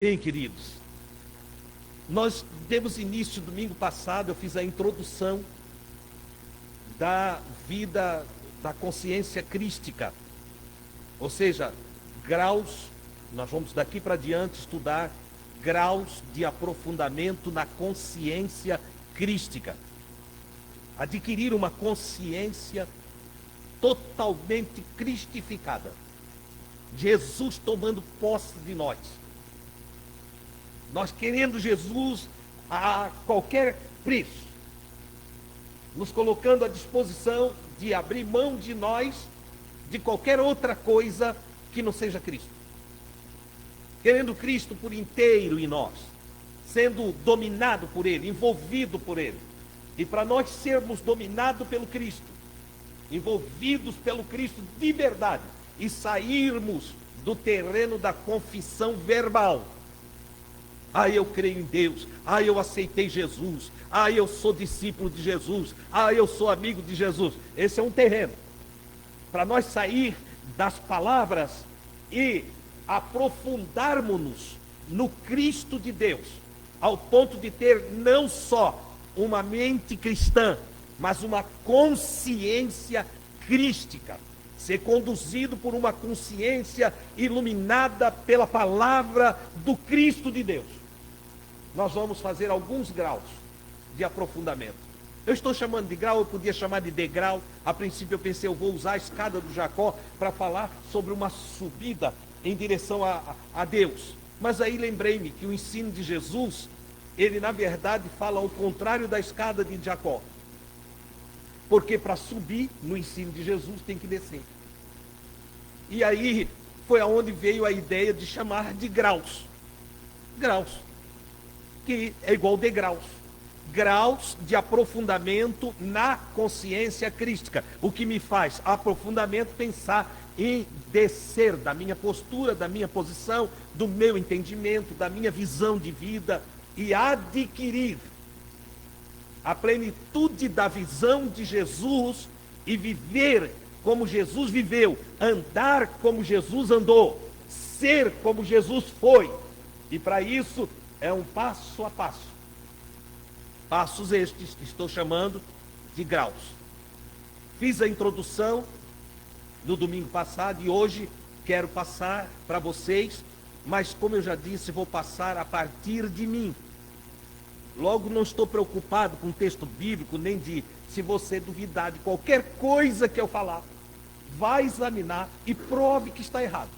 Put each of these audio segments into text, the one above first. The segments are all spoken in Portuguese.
Bem, queridos, nós demos início domingo passado, eu fiz a introdução da vida da consciência crística, ou seja, graus, nós vamos daqui para diante estudar graus de aprofundamento na consciência crística. Adquirir uma consciência totalmente cristificada, Jesus tomando posse de nós. Nós querendo Jesus a qualquer preço, nos colocando à disposição de abrir mão de nós, de qualquer outra coisa que não seja Cristo. Querendo Cristo por inteiro em nós, sendo dominado por Ele, envolvido por Ele. E para nós sermos dominados pelo Cristo, envolvidos pelo Cristo de verdade, e sairmos do terreno da confissão verbal. Ah, eu creio em Deus. Ah, eu aceitei Jesus. Ah, eu sou discípulo de Jesus. Ah, eu sou amigo de Jesus. Esse é um terreno. Para nós sair das palavras e aprofundarmos-nos no Cristo de Deus, ao ponto de ter não só uma mente cristã, mas uma consciência crística. Ser conduzido por uma consciência iluminada pela palavra do Cristo de Deus. Nós vamos fazer alguns graus de aprofundamento. Eu estou chamando de grau, eu podia chamar de degrau. A princípio eu pensei, eu vou usar a escada do Jacó para falar sobre uma subida em direção a Deus. Mas aí lembrei-me que o ensino de Jesus, ele na verdade fala ao contrário da escada de Jacó. Porque para subir no ensino de Jesus tem que descer. E aí foi aonde veio a ideia de chamar de graus. Graus. Que é igual degraus. Graus de aprofundamento na consciência crística. O que me faz aprofundamento pensar em descer da minha postura, da minha posição, do meu entendimento, da minha visão de vida e adquirir a plenitude da visão de Jesus e viver como Jesus viveu, andar como Jesus andou, ser como Jesus foi. E para isso é um passo a passo. Passos estes que estou chamando de graus. Fiz a introdução no domingo passado e hoje quero passar para vocês, mas como eu já disse, vou passar a partir de mim. Logo, não estou preocupado com o texto bíblico, nem de, se você duvidar de qualquer coisa que eu falar, vá examinar e prove que está errado.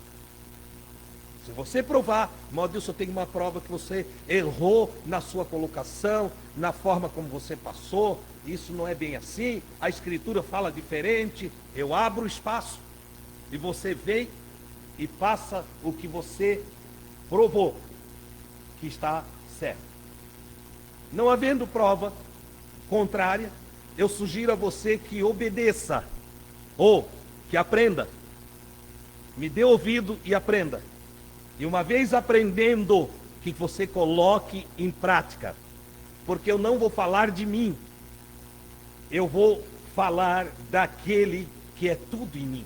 Se você provar, irmão Deus, eu tenho uma prova que você errou na sua colocação, na forma como você passou, isso não é bem assim, a Escritura fala diferente, eu abro o espaço e você vem e passa o que você provou que está certo. Não havendo prova contrária, eu sugiro a você que obedeça ou que aprenda. Me dê ouvido e aprenda. E uma vez aprendendo, que você coloque em prática. Porque eu não vou falar de mim. Eu vou falar daquele que é tudo em mim.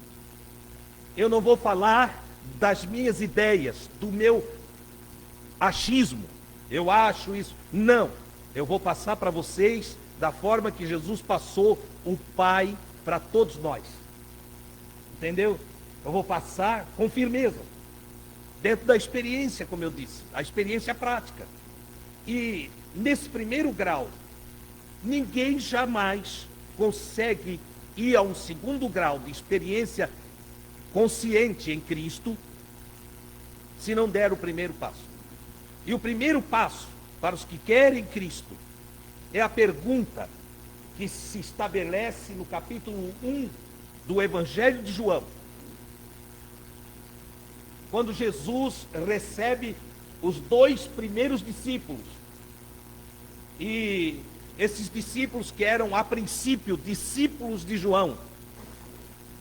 Eu não vou falar das minhas ideias, do meu achismo. Eu acho isso. Não. Eu vou passar para vocês da forma que Jesus passou o Pai para todos nós. Entendeu? Eu vou passar com firmeza. Dentro da experiência, como eu disse, a experiência prática. E nesse primeiro grau, ninguém jamais consegue ir a um segundo grau de experiência consciente em Cristo se não der o primeiro passo. E o primeiro passo para os que querem Cristo é a pergunta que se estabelece no capítulo 1 do Evangelho de João. Quando Jesus recebe os 2 primeiros discípulos, e esses discípulos que eram a princípio discípulos de João,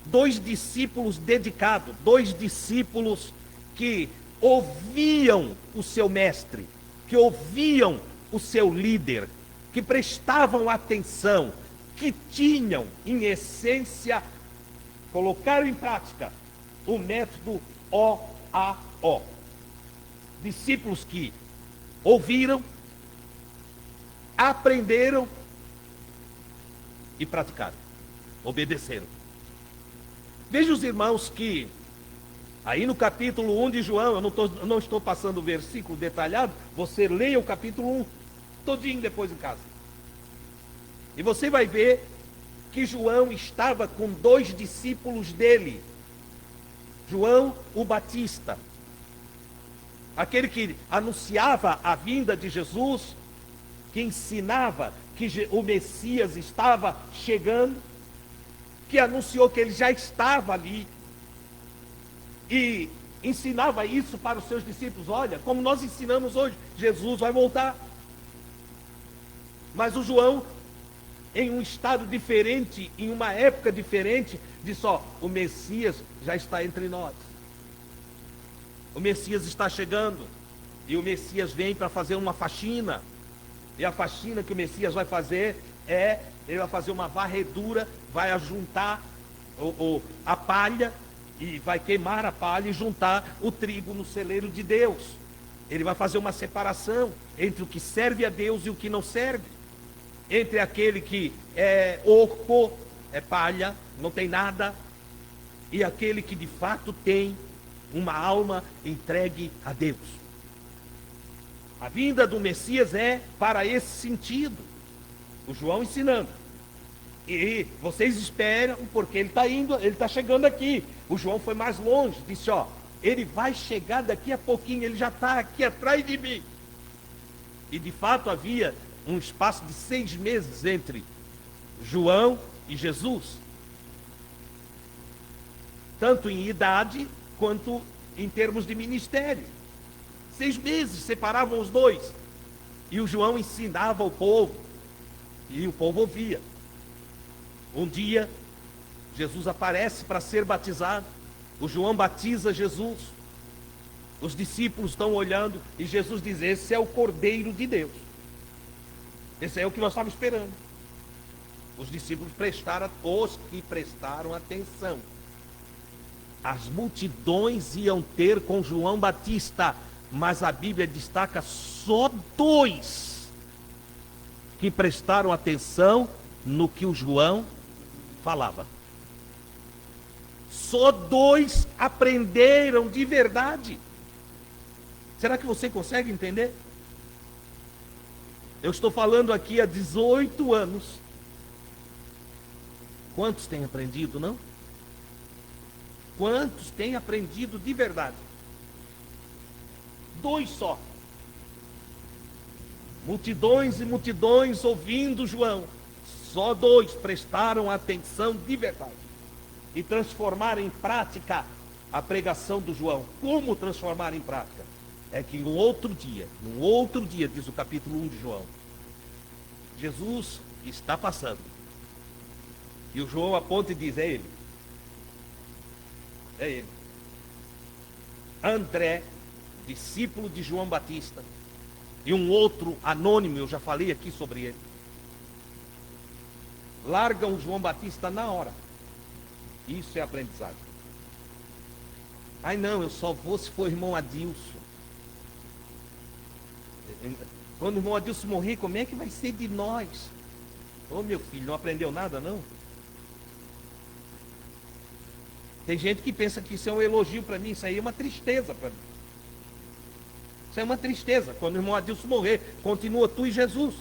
2 discípulos dedicados, 2 discípulos que ouviam o seu mestre, que ouviam o seu líder, que prestavam atenção, que tinham em essência, colocaram em prática o método OAO. discípulos que ouviram, aprenderam e praticaram, obedeceram. Veja os irmãos que, aí no capítulo 1 de João, eu não estou passando o versículo detalhado, você leia o capítulo 1, todinho depois em casa. E você vai ver que João estava com 2 discípulos dele. João o Batista, aquele que anunciava a vinda de Jesus, que ensinava que o Messias estava chegando, que anunciou que ele já estava ali, e ensinava isso para os seus discípulos. Olha, como nós ensinamos hoje, Jesus vai voltar. Mas o João, em um estado diferente, em uma época diferente, disse: ó, o Messias já está entre nós. O Messias está chegando, e o Messias vem para fazer uma faxina. E a faxina que o Messias vai fazer ele vai fazer uma varredura, vai ajuntar a palha, e vai queimar a palha e juntar o trigo no celeiro de Deus. Ele vai fazer uma separação entre o que serve a Deus e o que não serve, entre aquele que é oco, é palha, não tem nada, e aquele que de fato tem uma alma entregue a Deus. A vinda do Messias é para esse sentido. O João ensinando. E vocês esperam, porque ele está indo, ele está chegando aqui. O João foi mais longe, disse: ó, ele vai chegar daqui a pouquinho, ele já está aqui atrás de mim. E de fato havia um espaço de 6 meses entre João e Jesus, tanto em idade quanto em termos de ministério. 6 meses separavam os dois, e o João ensinava ao povo, e o povo ouvia. Um dia, Jesus aparece para ser batizado, o João batiza Jesus, os discípulos estão olhando, e Jesus diz: esse é o Cordeiro de Deus. Esse é o que nós estávamos esperando. Os discípulos os que prestaram atenção. As multidões iam ter com João Batista, mas a Bíblia destaca só 2 que prestaram atenção no que o João falava. Só 2 aprenderam de verdade. Será que você consegue entender? Eu estou falando aqui há 18 anos. Quantos têm aprendido, não? Quantos têm aprendido de verdade? 2 só. Multidões e multidões ouvindo João. Só 2 prestaram atenção de verdade e transformaram em prática a pregação do João. Como transformar em prática? É que num outro dia, diz o capítulo 1 de João, Jesus está passando, e o João aponta e diz: é ele. É ele. André, discípulo de João Batista, e um outro anônimo, eu já falei aqui sobre ele, largam João Batista na hora. Isso é aprendizagem. Ai não, eu só vou se for irmão Adilson. Quando o irmão Adilson morrer, como é que vai ser de nós? Ô meu filho, não aprendeu nada não? Tem gente que pensa que isso é um elogio para mim. Isso aí é uma tristeza para mim. Isso é uma tristeza. Quando o irmão Adilson morrer, continua tu e Jesus.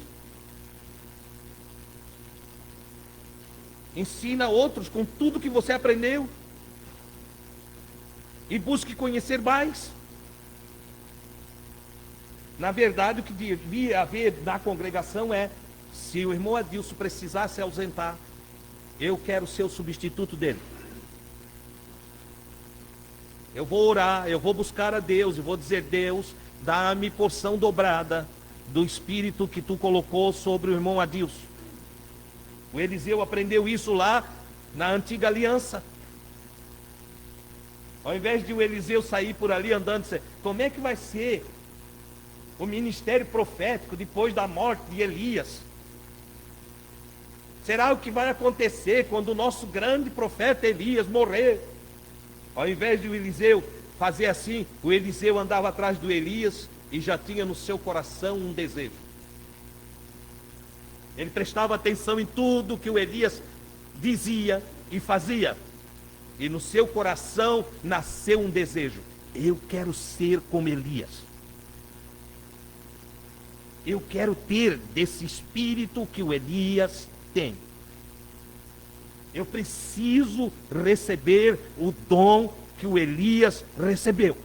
Ensina outros com tudo que você aprendeu, e busque conhecer mais. Na verdade, o que devia haver na congregação é: se o irmão Adilson precisar se ausentar, eu quero ser o substituto dele. Eu vou orar, eu vou buscar a Deus, e vou dizer: Deus, dá-me porção dobrada do Espírito que tu colocou sobre o irmão Adilson. O Eliseu aprendeu isso lá na antiga aliança. Ao invés de o Eliseu sair por ali andando, como é que vai ser o ministério profético depois da morte de Elias? Será o que vai acontecer quando o nosso grande profeta Elias morrer? Ao invés de o Eliseu fazer assim, o Eliseu andava atrás do Elias e já tinha no seu coração um desejo. Ele prestava atenção em tudo que o Elias dizia e fazia. E no seu coração nasceu um desejo. Eu quero ser como Elias. Eu quero ter desse espírito que o Elias tem. Eu preciso receber o dom que o Elias recebeu.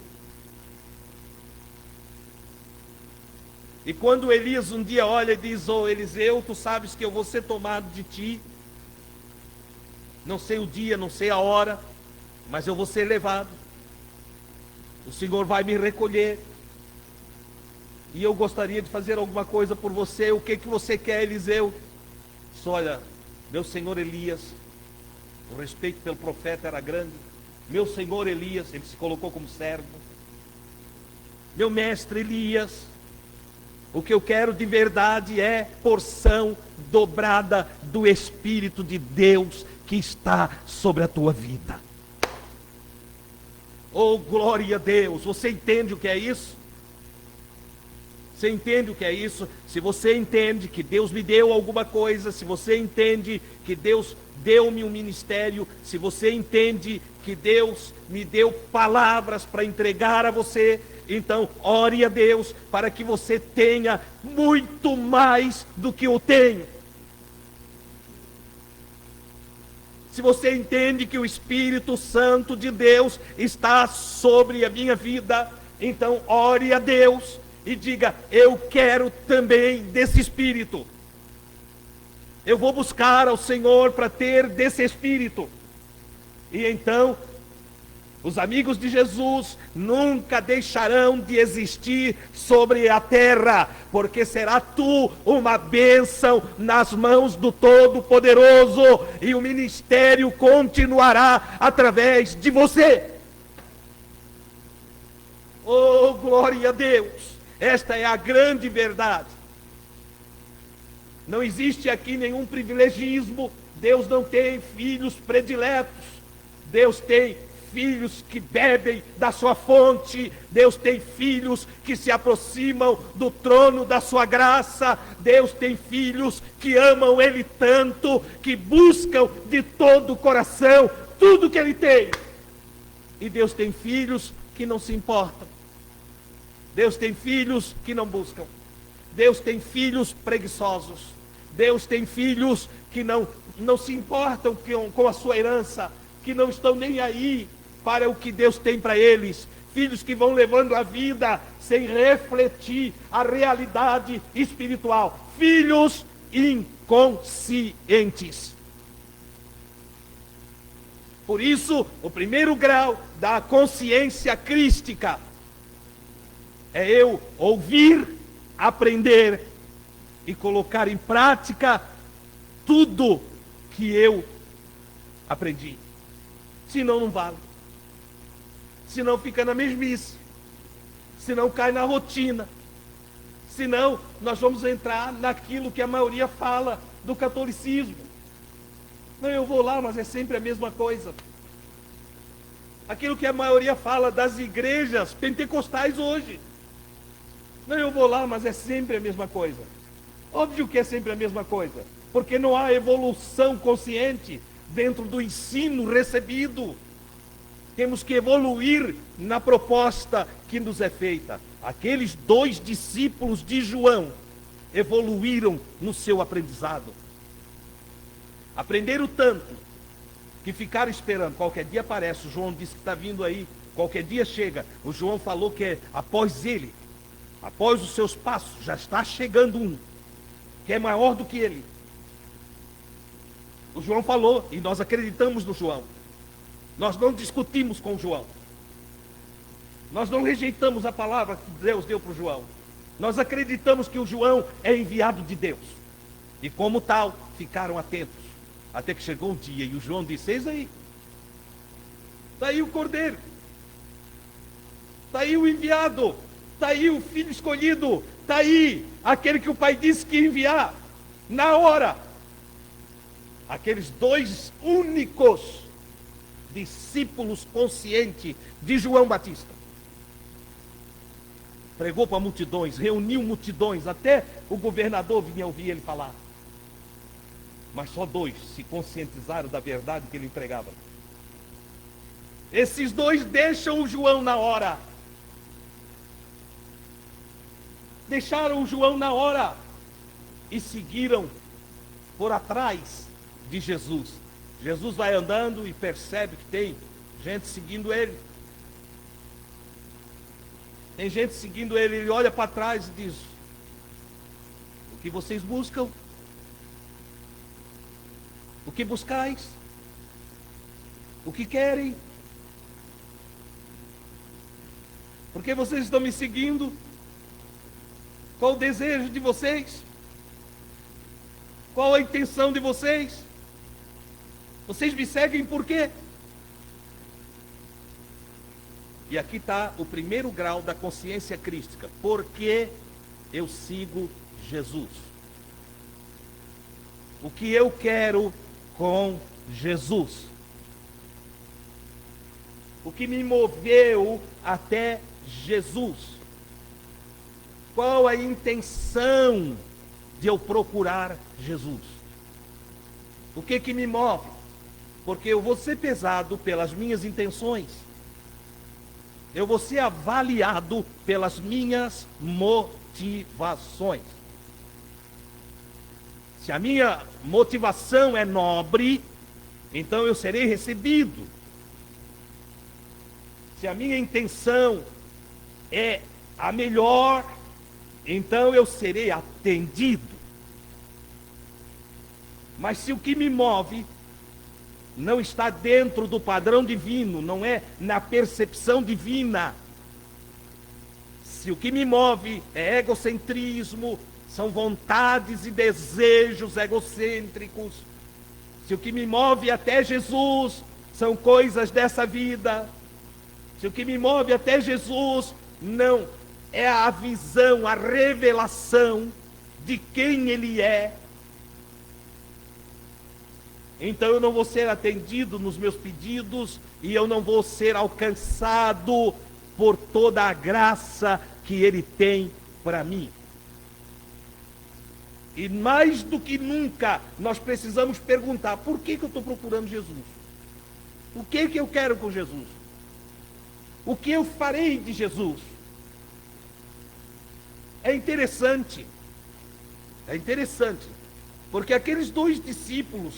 E quando Elias um dia olha e diz: "Ô Eliseu, tu sabes que eu vou ser tomado de ti. Não sei o dia, não sei a hora, mas eu vou ser levado. O Senhor vai me recolher. E eu gostaria de fazer alguma coisa por você. O que você quer, Eliseu?" Diz: "Olha, meu senhor Elias," o respeito pelo profeta era grande. "Meu senhor Elias," ele se colocou como servo. "Meu mestre Elias, o que eu quero de verdade é porção dobrada do Espírito de Deus que está sobre a tua vida." Oh, glória a Deus! Você entende o que é isso? Você entende o que é isso? Se você entende que Deus me deu alguma coisa, se você entende que Deus deu-me um ministério, se você entende que Deus me deu palavras para entregar a você, então ore a Deus para que você tenha muito mais do que eu tenho. Se você entende que o Espírito Santo de Deus está sobre a minha vida, então ore a Deus e diga: eu quero também desse Espírito. Eu vou buscar ao Senhor para ter desse Espírito. E então, os amigos de Jesus nunca deixarão de existir sobre a terra, porque será tu uma bênção nas mãos do Todo-Poderoso, e o ministério continuará através de você. Oh, glória a Deus! Esta é a grande verdade. Não existe aqui nenhum privilegismo. Deus não tem filhos prediletos. Deus tem filhos que bebem da sua fonte. Deus tem filhos que se aproximam do trono da sua graça. Deus tem filhos que amam Ele tanto, que buscam de todo o coração tudo que Ele tem. E Deus tem filhos que não se importam. Deus tem filhos que não buscam. Deus tem filhos preguiçosos. Deus tem filhos que não se importam com a sua herança, que não estão nem aí para o que Deus tem para eles. Filhos que vão levando a vida sem refletir a realidade espiritual. Filhos inconscientes. Por isso, o primeiro grau da consciência crística é eu ouvir, aprender e colocar em prática tudo que eu aprendi. Senão não vale. Senão fica na mesmice. Senão cai na rotina. Senão nós vamos entrar naquilo que a maioria fala do catolicismo. Não, eu vou lá, mas é sempre a mesma coisa. Aquilo que a maioria fala das igrejas pentecostais hoje. Não, eu vou lá, mas é sempre a mesma coisa. Óbvio que é sempre a mesma coisa, porque não há evolução consciente dentro do ensino recebido. Temos que evoluir na proposta que nos é feita. Aqueles 2 discípulos de João evoluíram no seu aprendizado. Aprenderam tanto que ficaram esperando. Qualquer dia aparece, o João disse que está vindo aí, qualquer dia chega. O João falou que é após ele, após os seus passos, já está chegando um, que é maior do que ele. O João falou, e nós acreditamos no João. Nós não discutimos com o João. Nós não rejeitamos a palavra que Deus deu para o João. Nós acreditamos que o João é enviado de Deus. E como tal, ficaram atentos. Até que chegou um dia e o João disse: eis aí. Está aí o Cordeiro. Está aí o enviado. Está aí o filho escolhido. Está aí aquele que o pai disse que ia enviar. Na hora. Aqueles 2 únicos discípulos conscientes de João Batista. Pregou para multidões, reuniu multidões, até o governador vinha ouvir ele falar. Mas só 2 se conscientizaram da verdade que ele pregava. Esses 2 deixam o João na hora. Deixaram o João na hora e seguiram por atrás de Jesus. Jesus vai andando e percebe que tem gente seguindo ele. Tem gente seguindo ele, ele olha para trás e diz: o que vocês buscam? O que buscais? O que querem? Por que vocês estão me seguindo? Qual o desejo de vocês? Qual a intenção de vocês? Vocês me seguem por quê? E aqui está o primeiro grau da consciência crística. Por que eu sigo Jesus? O que eu quero com Jesus? O que me moveu até Jesus? Qual a intenção de eu procurar Jesus? O que me move? Porque eu vou ser pesado pelas minhas intenções. Eu vou ser avaliado pelas minhas motivações. Se a minha motivação é nobre, então eu serei recebido. Se a minha intenção é a melhor, então eu serei atendido. Mas se o que me move não está dentro do padrão divino, não é na percepção divina, se o que me move é egocentrismo, são vontades e desejos egocêntricos, se o que me move até Jesus são coisas dessa vida, se o que me move até Jesus não é a visão, a revelação de quem Ele é, então eu não vou ser atendido nos meus pedidos e eu não vou ser alcançado por toda a graça que Ele tem para mim. E mais do que nunca nós precisamos perguntar: por que eu estou procurando Jesus? O que eu quero com Jesus? O que eu farei de Jesus? É interessante, porque aqueles 2 discípulos,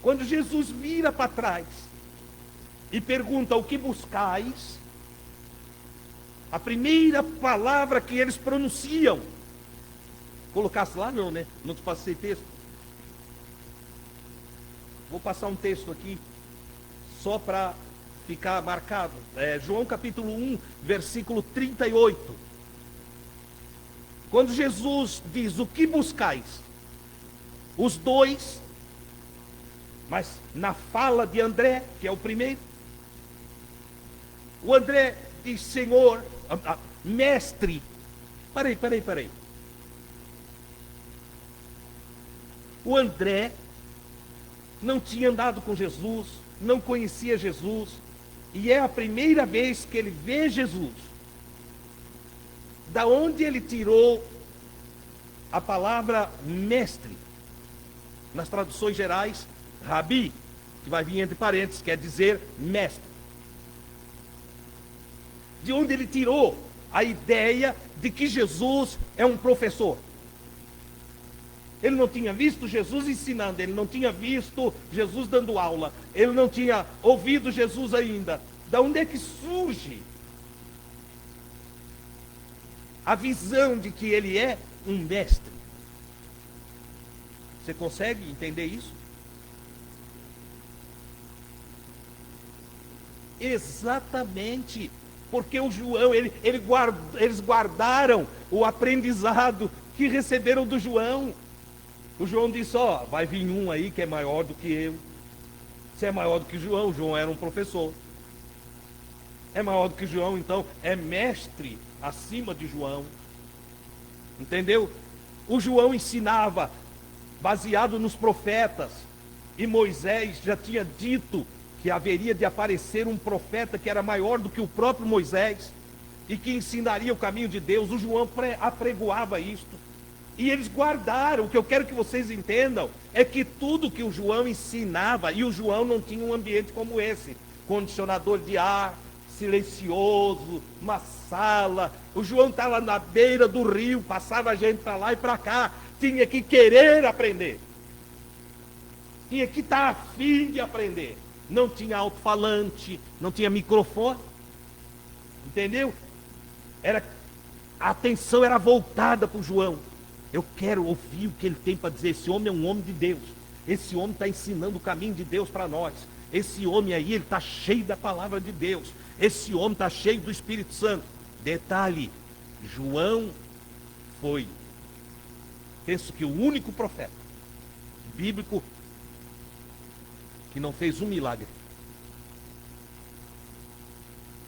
quando Jesus vira para trás e pergunta: o que buscais? A primeira palavra que eles pronunciam, colocasse lá não, né? Não te passei texto. Vou passar um texto aqui, só para ficar marcado. João capítulo 1, versículo 38. Quando Jesus diz: o que buscais? Os 2, mas na fala de André, que é o primeiro, o André diz: Senhor, mestre. Peraí. O André não tinha andado com Jesus, não conhecia Jesus, e é a primeira vez que ele vê Jesus. Da onde ele tirou a palavra mestre? Nas traduções gerais, Rabi, que vai vir entre parênteses, quer dizer mestre. De onde ele tirou a ideia de que Jesus é um professor? Ele não tinha visto Jesus ensinando, ele não tinha visto Jesus dando aula, ele não tinha ouvido Jesus ainda. Da onde é que surge a visão de que ele é um mestre? Você consegue entender isso? Exatamente, porque o João, eles guardaram o aprendizado que receberam do João. O João disse: vai vir um aí que é maior do que eu. Você é maior do que João? João era um professor. É maior do que João, então é mestre acima de João. Entendeu? O João ensinava baseado nos profetas, e Moisés já tinha dito que haveria de aparecer um profeta que era maior do que o próprio Moisés e que ensinaria o caminho de Deus. O João apregoava isto. E eles guardaram. O que eu quero que vocês entendam é que tudo que o João ensinava, e o João não tinha um ambiente como esse, condicionador de ar, silencioso, uma sala. O João estava na beira do rio, passava a gente para lá e para cá, tinha que querer aprender, tinha que estar afim de aprender. Não tinha alto-falante, não tinha microfone, entendeu? A atenção era voltada para o João. Eu quero ouvir o que ele tem para dizer. Esse homem é um homem de Deus, esse homem está ensinando o caminho de Deus para nós. Esse homem aí, ele está cheio da palavra de Deus. Esse homem está cheio do Espírito Santo. Detalhe, João foi, penso que o único profeta bíblico que não fez um milagre.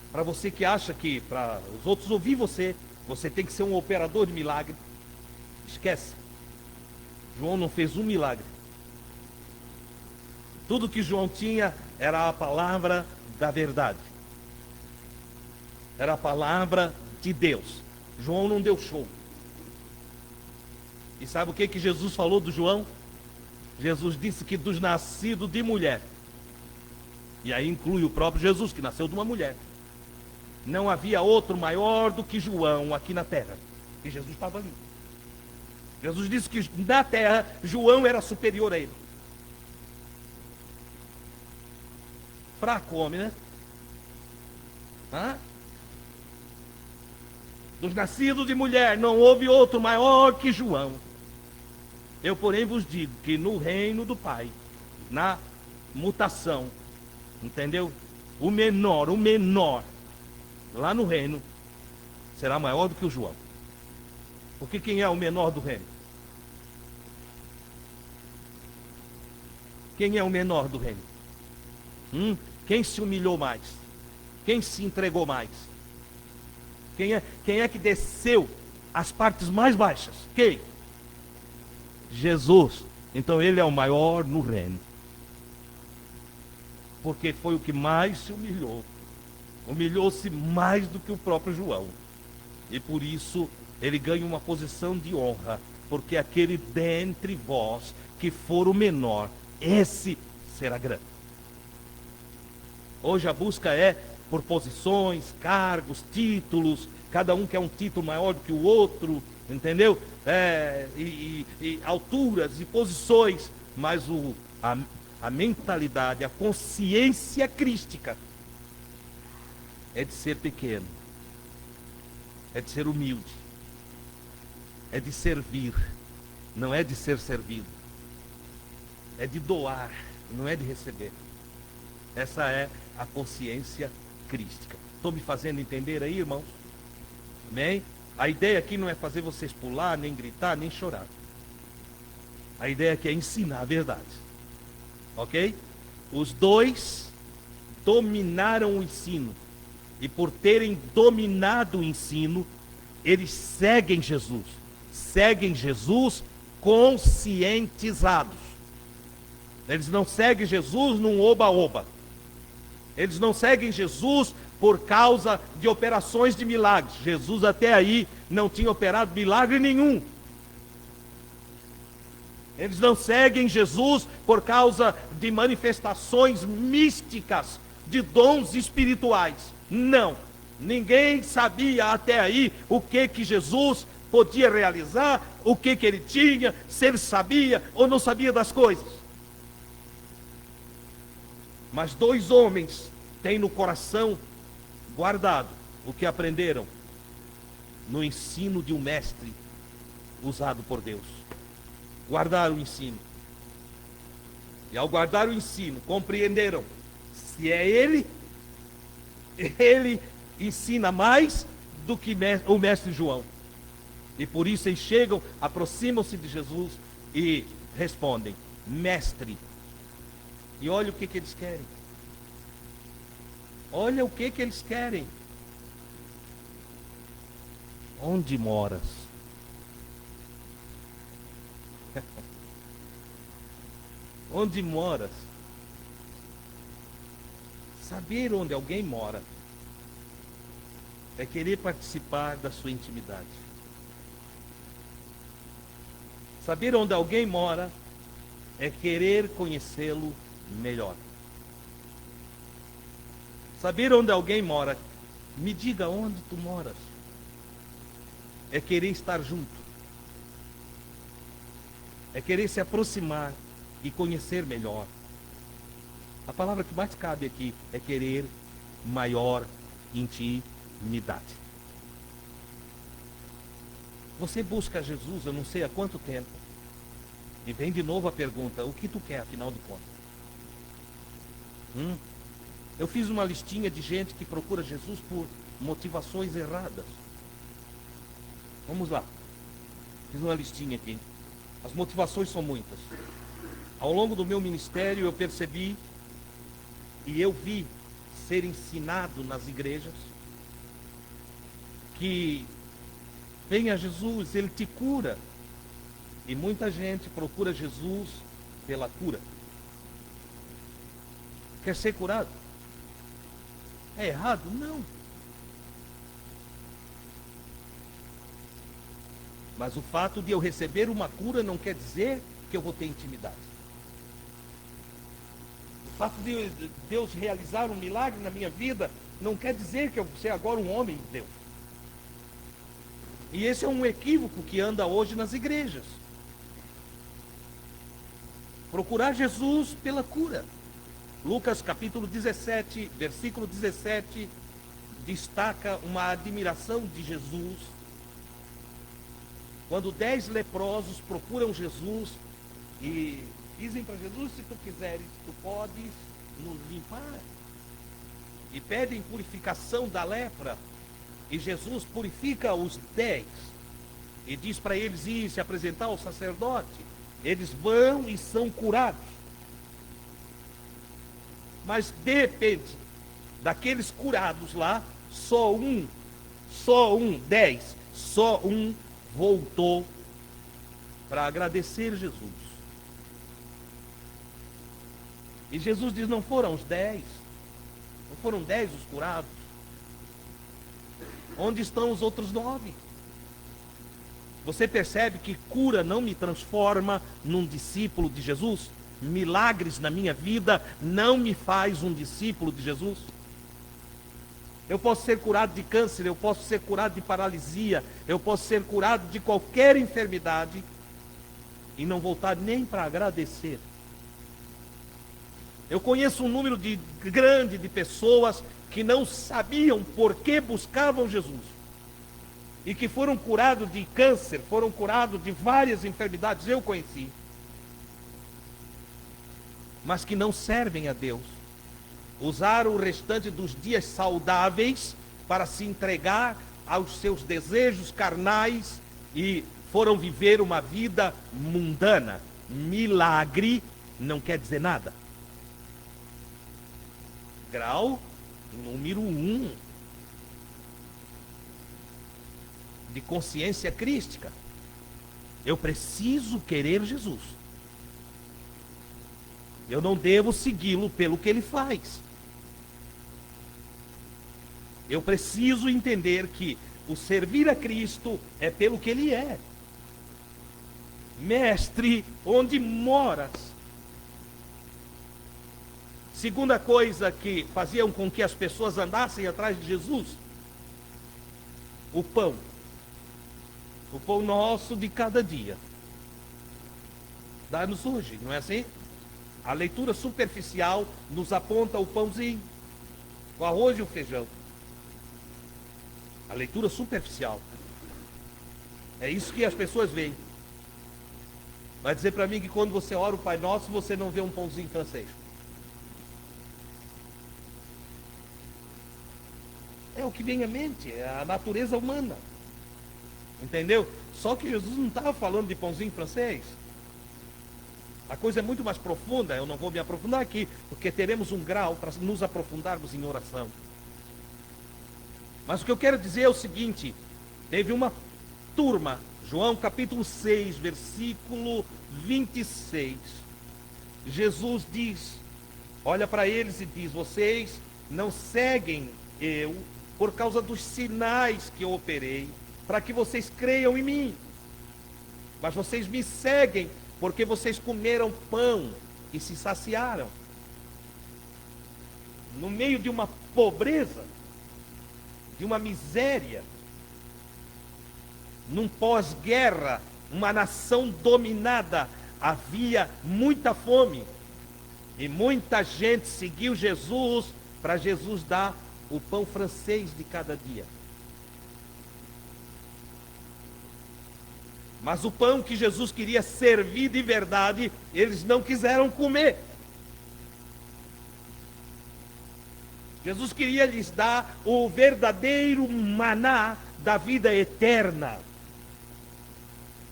Para você que acha que para os outros ouvir você tem que ser um operador de milagre, esquece. João não fez um milagre. Tudo que João tinha era a palavra da verdade. Era a palavra de Deus. João não deu show. E sabe o que Jesus falou do João? Jesus disse que dos nascidos de mulher, e aí inclui o próprio Jesus, que nasceu de uma mulher, não havia outro maior do que João aqui na terra. E Jesus estava ali. Jesus disse que na terra João era superior a ele. Fraco homem, né? Dos nascidos de mulher não houve outro maior que João. Eu, porém, vos digo que no reino do Pai, na mutação, entendeu? O menor, lá no reino, será maior do que o João. Porque quem é o menor do reino? Quem é o menor do reino? Quem se humilhou mais? Quem se entregou mais? Quem é que desceu às partes mais baixas? Quem? Jesus. Então ele é o maior no reino. Porque foi o que mais se humilhou. Humilhou-se mais do que o próprio João. E por isso ele ganha uma posição de honra. Porque aquele dentre vós que for o menor, esse será grande. Hoje a busca é por posições, cargos, títulos. Cada um quer um título maior do que o outro, entendeu? E alturas e posições. Mas a mentalidade, a consciência crística é de ser pequeno, é de ser humilde, é de servir, não é de ser servido, é de doar, não é de receber. Essa é a consciência crística. Estou me fazendo entender aí, irmãos? Amém? A ideia aqui não é fazer vocês pular, nem gritar, nem chorar. A ideia aqui é ensinar a verdade. Ok? Os dois dominaram o ensino. E por terem dominado o ensino, eles seguem Jesus. Seguem Jesus conscientizados. Eles não seguem Jesus num oba-oba. Eles não seguem Jesus por causa de operações de milagres. Jesus até aí não tinha operado milagre nenhum. Eles não seguem Jesus por causa de manifestações místicas, de dons espirituais. Não. Ninguém sabia até aí o que Jesus podia realizar, o que ele tinha, se ele sabia ou não sabia das coisas. Mas dois homens têm no coração guardado o que aprenderam no ensino de um mestre usado por Deus. Guardaram o ensino. E ao guardar o ensino, compreenderam: se é ele ensina mais do que o mestre João. E por isso eles chegam, aproximam-se de Jesus e respondem: mestre. E olha o que eles querem. Olha o que eles querem. Onde moras? Onde moras? Saber onde alguém mora é querer participar da sua intimidade. Saber onde alguém mora é querer conhecê-lo melhor. Saber onde alguém mora, me diga onde tu moras, é querer estar junto. É querer se aproximar e conhecer melhor. A palavra que mais cabe aqui é querer maior intimidade. Você busca Jesus, eu não sei há quanto tempo. E vem de novo a pergunta, o que tu quer, afinal de contas? Eu fiz uma listinha de gente que procura Jesus por motivações erradas. Vamos lá. Fiz uma listinha aqui. As motivações são muitas. Ao longo do meu ministério eu percebi e eu vi ser ensinado nas igrejas que venha Jesus, Ele te cura. E muita gente procura Jesus pela cura. Quer ser curado? É errado? Não. Mas o fato de eu receber uma cura não quer dizer que eu vou ter intimidade. O fato de Deus realizar um milagre na minha vida não quer dizer que eu vou ser agora um homem de Deus. E esse é um equívoco que anda hoje nas igrejas. Procurar Jesus pela cura. Lucas capítulo 17, versículo 17, destaca uma admiração de Jesus. Quando 10 leprosos procuram Jesus e dizem para Jesus, se tu quiseres, tu podes nos limpar. E pedem purificação da lepra. E Jesus purifica os 10. E diz para eles ir se apresentar ao sacerdote. Eles vão e são curados. Mas de repente, daqueles curados lá, só um, 10, só um voltou para agradecer Jesus. E Jesus diz, não foram os 10, não foram 10 os curados. Onde estão os outros 9? Você percebe que cura não me transforma num discípulo de Jesus? Milagres na minha vida não me faz um discípulo de Jesus? Eu posso ser curado de câncer, eu posso ser curado de paralisia, eu posso ser curado de qualquer enfermidade e não voltar nem para agradecer. Eu conheço um número grande de pessoas que não sabiam por que buscavam Jesus e que foram curados de câncer, foram curados de várias enfermidades, eu conheci, mas que não servem a Deus. Usaram o restante dos dias saudáveis para se entregar aos seus desejos carnais e foram viver uma vida mundana. Milagre não quer dizer nada. Grau número 1 de consciência crística. Eu preciso querer Jesus. Eu não devo segui-lo pelo que ele faz. Eu preciso entender que o servir a Cristo é pelo que ele é. Mestre, onde moras? Segunda coisa que faziam com que as pessoas andassem atrás de Jesus, o pão. O pão nosso de cada dia. Dá-nos hoje, não é assim? A leitura superficial nos aponta o pãozinho, o arroz e o feijão. A leitura superficial. É isso que as pessoas veem. Vai dizer para mim que quando você ora o Pai Nosso, você não vê um pãozinho francês. É o que vem à mente, é a natureza humana. Entendeu? Só que Jesus não estava falando de pãozinho francês. A coisa é muito mais profunda, eu não vou me aprofundar aqui, porque teremos um grau para nos aprofundarmos em oração. Mas o que eu quero dizer é o seguinte, teve uma turma, João capítulo 6, versículo 26. Jesus diz, olha para eles e diz, vocês não seguem eu por causa dos sinais que eu operei, para que vocês creiam em mim. Mas vocês me seguem porque vocês comeram pão e se saciaram. No meio de uma pobreza, de uma miséria, num pós-guerra, uma nação dominada, havia muita fome. E muita gente seguiu Jesus para Jesus dar o pão francês de cada dia. Mas o pão que Jesus queria servir de verdade, eles não quiseram comer. Jesus queria lhes dar o verdadeiro maná da vida eterna.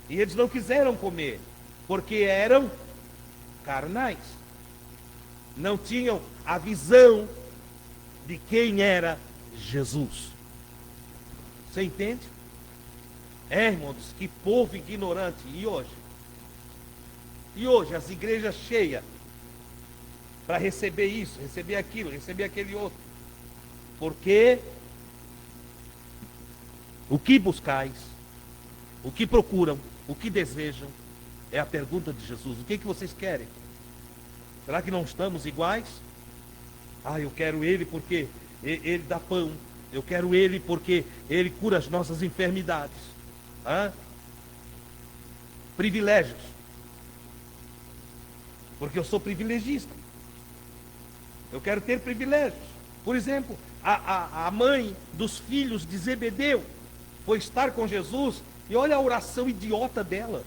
E eles não quiseram comer, porque eram carnais. Não tinham a visão de quem era Jesus. Você entende? Irmãos, que povo ignorante. E hoje? E hoje as igrejas cheias para receber isso, receber aquilo, receber aquele outro. Porque o que buscais, o que procuram, o que desejam, é a pergunta de Jesus. O que vocês querem? Será que não estamos iguais? Eu quero ele porque ele dá pão. Eu quero ele porque ele cura as nossas enfermidades. Privilégios. Porque eu sou privilegista. Eu quero ter privilégios. Por exemplo, a mãe dos filhos de Zebedeu foi estar com Jesus e olha a oração idiota dela.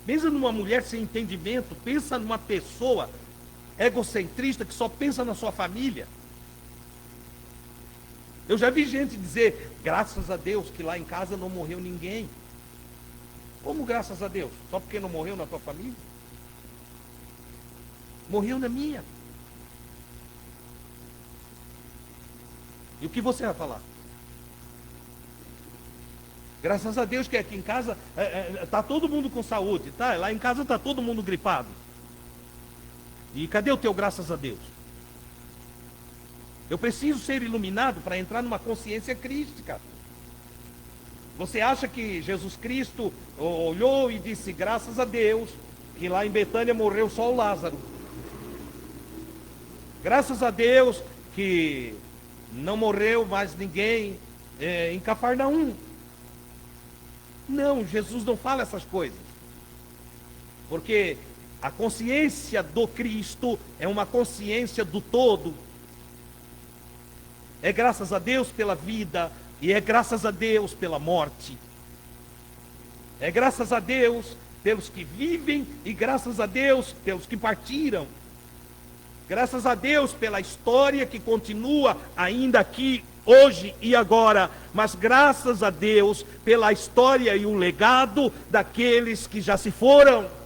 Pensa numa mulher sem entendimento, pensa numa pessoa egocentrista que só pensa na sua família. Eu já vi gente dizer, graças a Deus que lá em casa não morreu ninguém. Como graças a Deus? Só porque não morreu na tua família? Morreu na minha. E o que você vai falar? Graças a Deus que aqui em casa está todo mundo com saúde, tá? Lá em casa está todo mundo gripado. E cadê o teu graças a Deus? Eu preciso ser iluminado para entrar numa consciência crística. Você acha que Jesus Cristo olhou e disse, graças a Deus, que lá em Betânia morreu só o Lázaro. Graças a Deus que não morreu mais ninguém em Cafarnaum. Não, Jesus não fala essas coisas. Porque a consciência do Cristo é uma consciência do todo. É graças a Deus pela vida e é graças a Deus pela morte. É graças a Deus pelos que vivem e graças a Deus pelos que partiram. Graças a Deus pela história que continua ainda aqui, hoje e agora. Mas graças a Deus pela história e o legado daqueles que já se foram.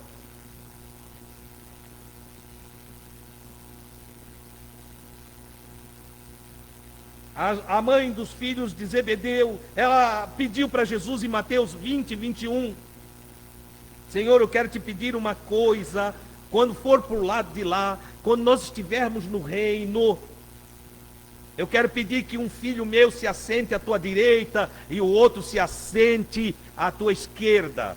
A mãe dos filhos de Zebedeu, ela pediu para Jesus em Mateus 20, 21. Senhor, eu quero te pedir uma coisa. Quando for para o lado de lá, quando nós estivermos no reino, eu quero pedir que um filho meu se assente à tua direita e o outro se assente à tua esquerda.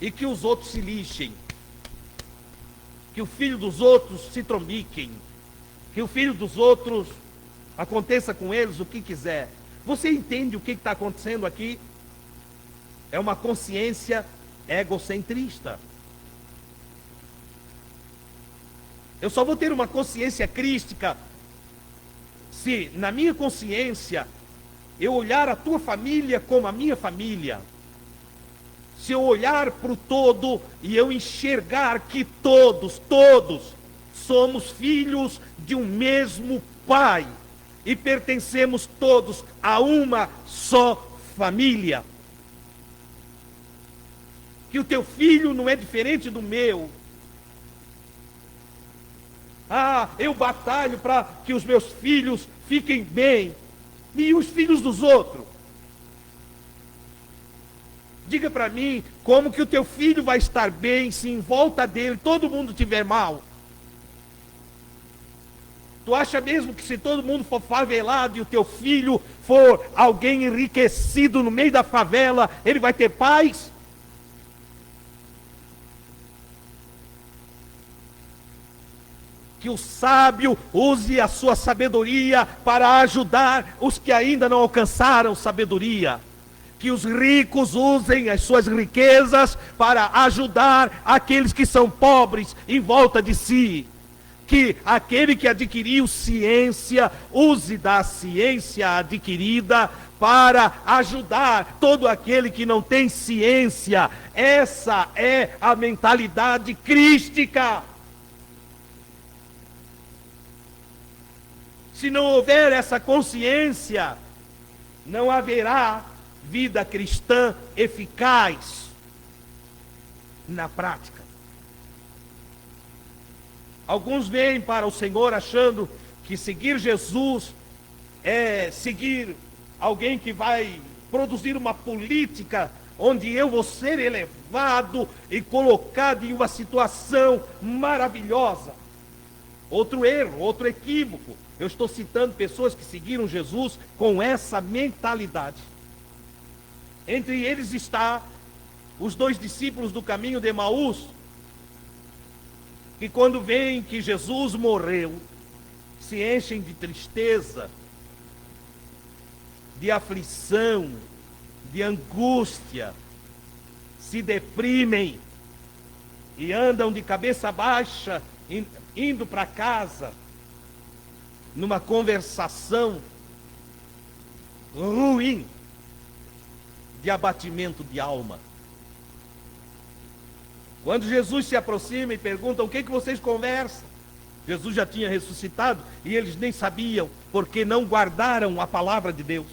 E que os outros se lixem. Que o filho dos outros se trombiquem. Que o filho dos outros aconteça com eles o que quiser. Você entende o que está acontecendo aqui? É uma consciência egocentrista. Eu só vou ter uma consciência crística se na minha consciência eu olhar a tua família como a minha família. Se eu olhar para o todo e eu enxergar que todos somos filhos de um mesmo Pai e pertencemos todos a uma só família. Que o teu filho não é diferente do meu. Eu batalho para que os meus filhos fiquem bem. E os filhos dos outros? Diga para mim, como que o teu filho vai estar bem se em volta dele todo mundo estiver mal? Tu acha mesmo que se todo mundo for favelado e o teu filho for alguém enriquecido no meio da favela, ele vai ter paz? Que o sábio use a sua sabedoria para ajudar os que ainda não alcançaram sabedoria. Que os ricos usem as suas riquezas para ajudar aqueles que são pobres em volta de si. Que aquele que adquiriu ciência, use da ciência adquirida para ajudar todo aquele que não tem ciência. Essa é a mentalidade crística. Se não houver essa consciência, não haverá vida cristã eficaz na prática. Alguns vêm para o Senhor achando que seguir Jesus é seguir alguém que vai produzir uma política onde eu vou ser elevado e colocado em uma situação maravilhosa. Outro erro, outro equívoco. Eu estou citando pessoas que seguiram Jesus com essa mentalidade. Entre eles está os 2 discípulos do caminho de Emaús, que quando veem que Jesus morreu, se enchem de tristeza, de aflição, de angústia, se deprimem e andam de cabeça baixa, indo para casa, numa conversação ruim, de abatimento de alma. Quando Jesus se aproxima e pergunta: o que vocês conversam? Jesus já tinha ressuscitado e eles nem sabiam, porque não guardaram a palavra de Deus.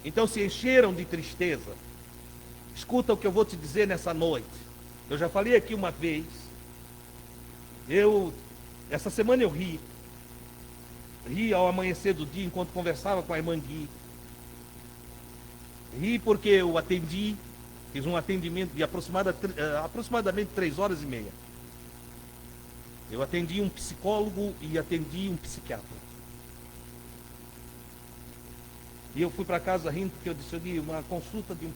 Então se encheram de tristeza. Escuta o que eu vou te dizer nessa noite. Eu já falei aqui uma vez. Essa semana eu ri ao amanhecer do dia, enquanto conversava com a irmã Gui. Ri porque eu fiz um atendimento de aproximadamente 3h30. Eu atendi um psicólogo e atendi um psiquiatra. E eu fui para casa rindo porque eu disse: uma consulta de um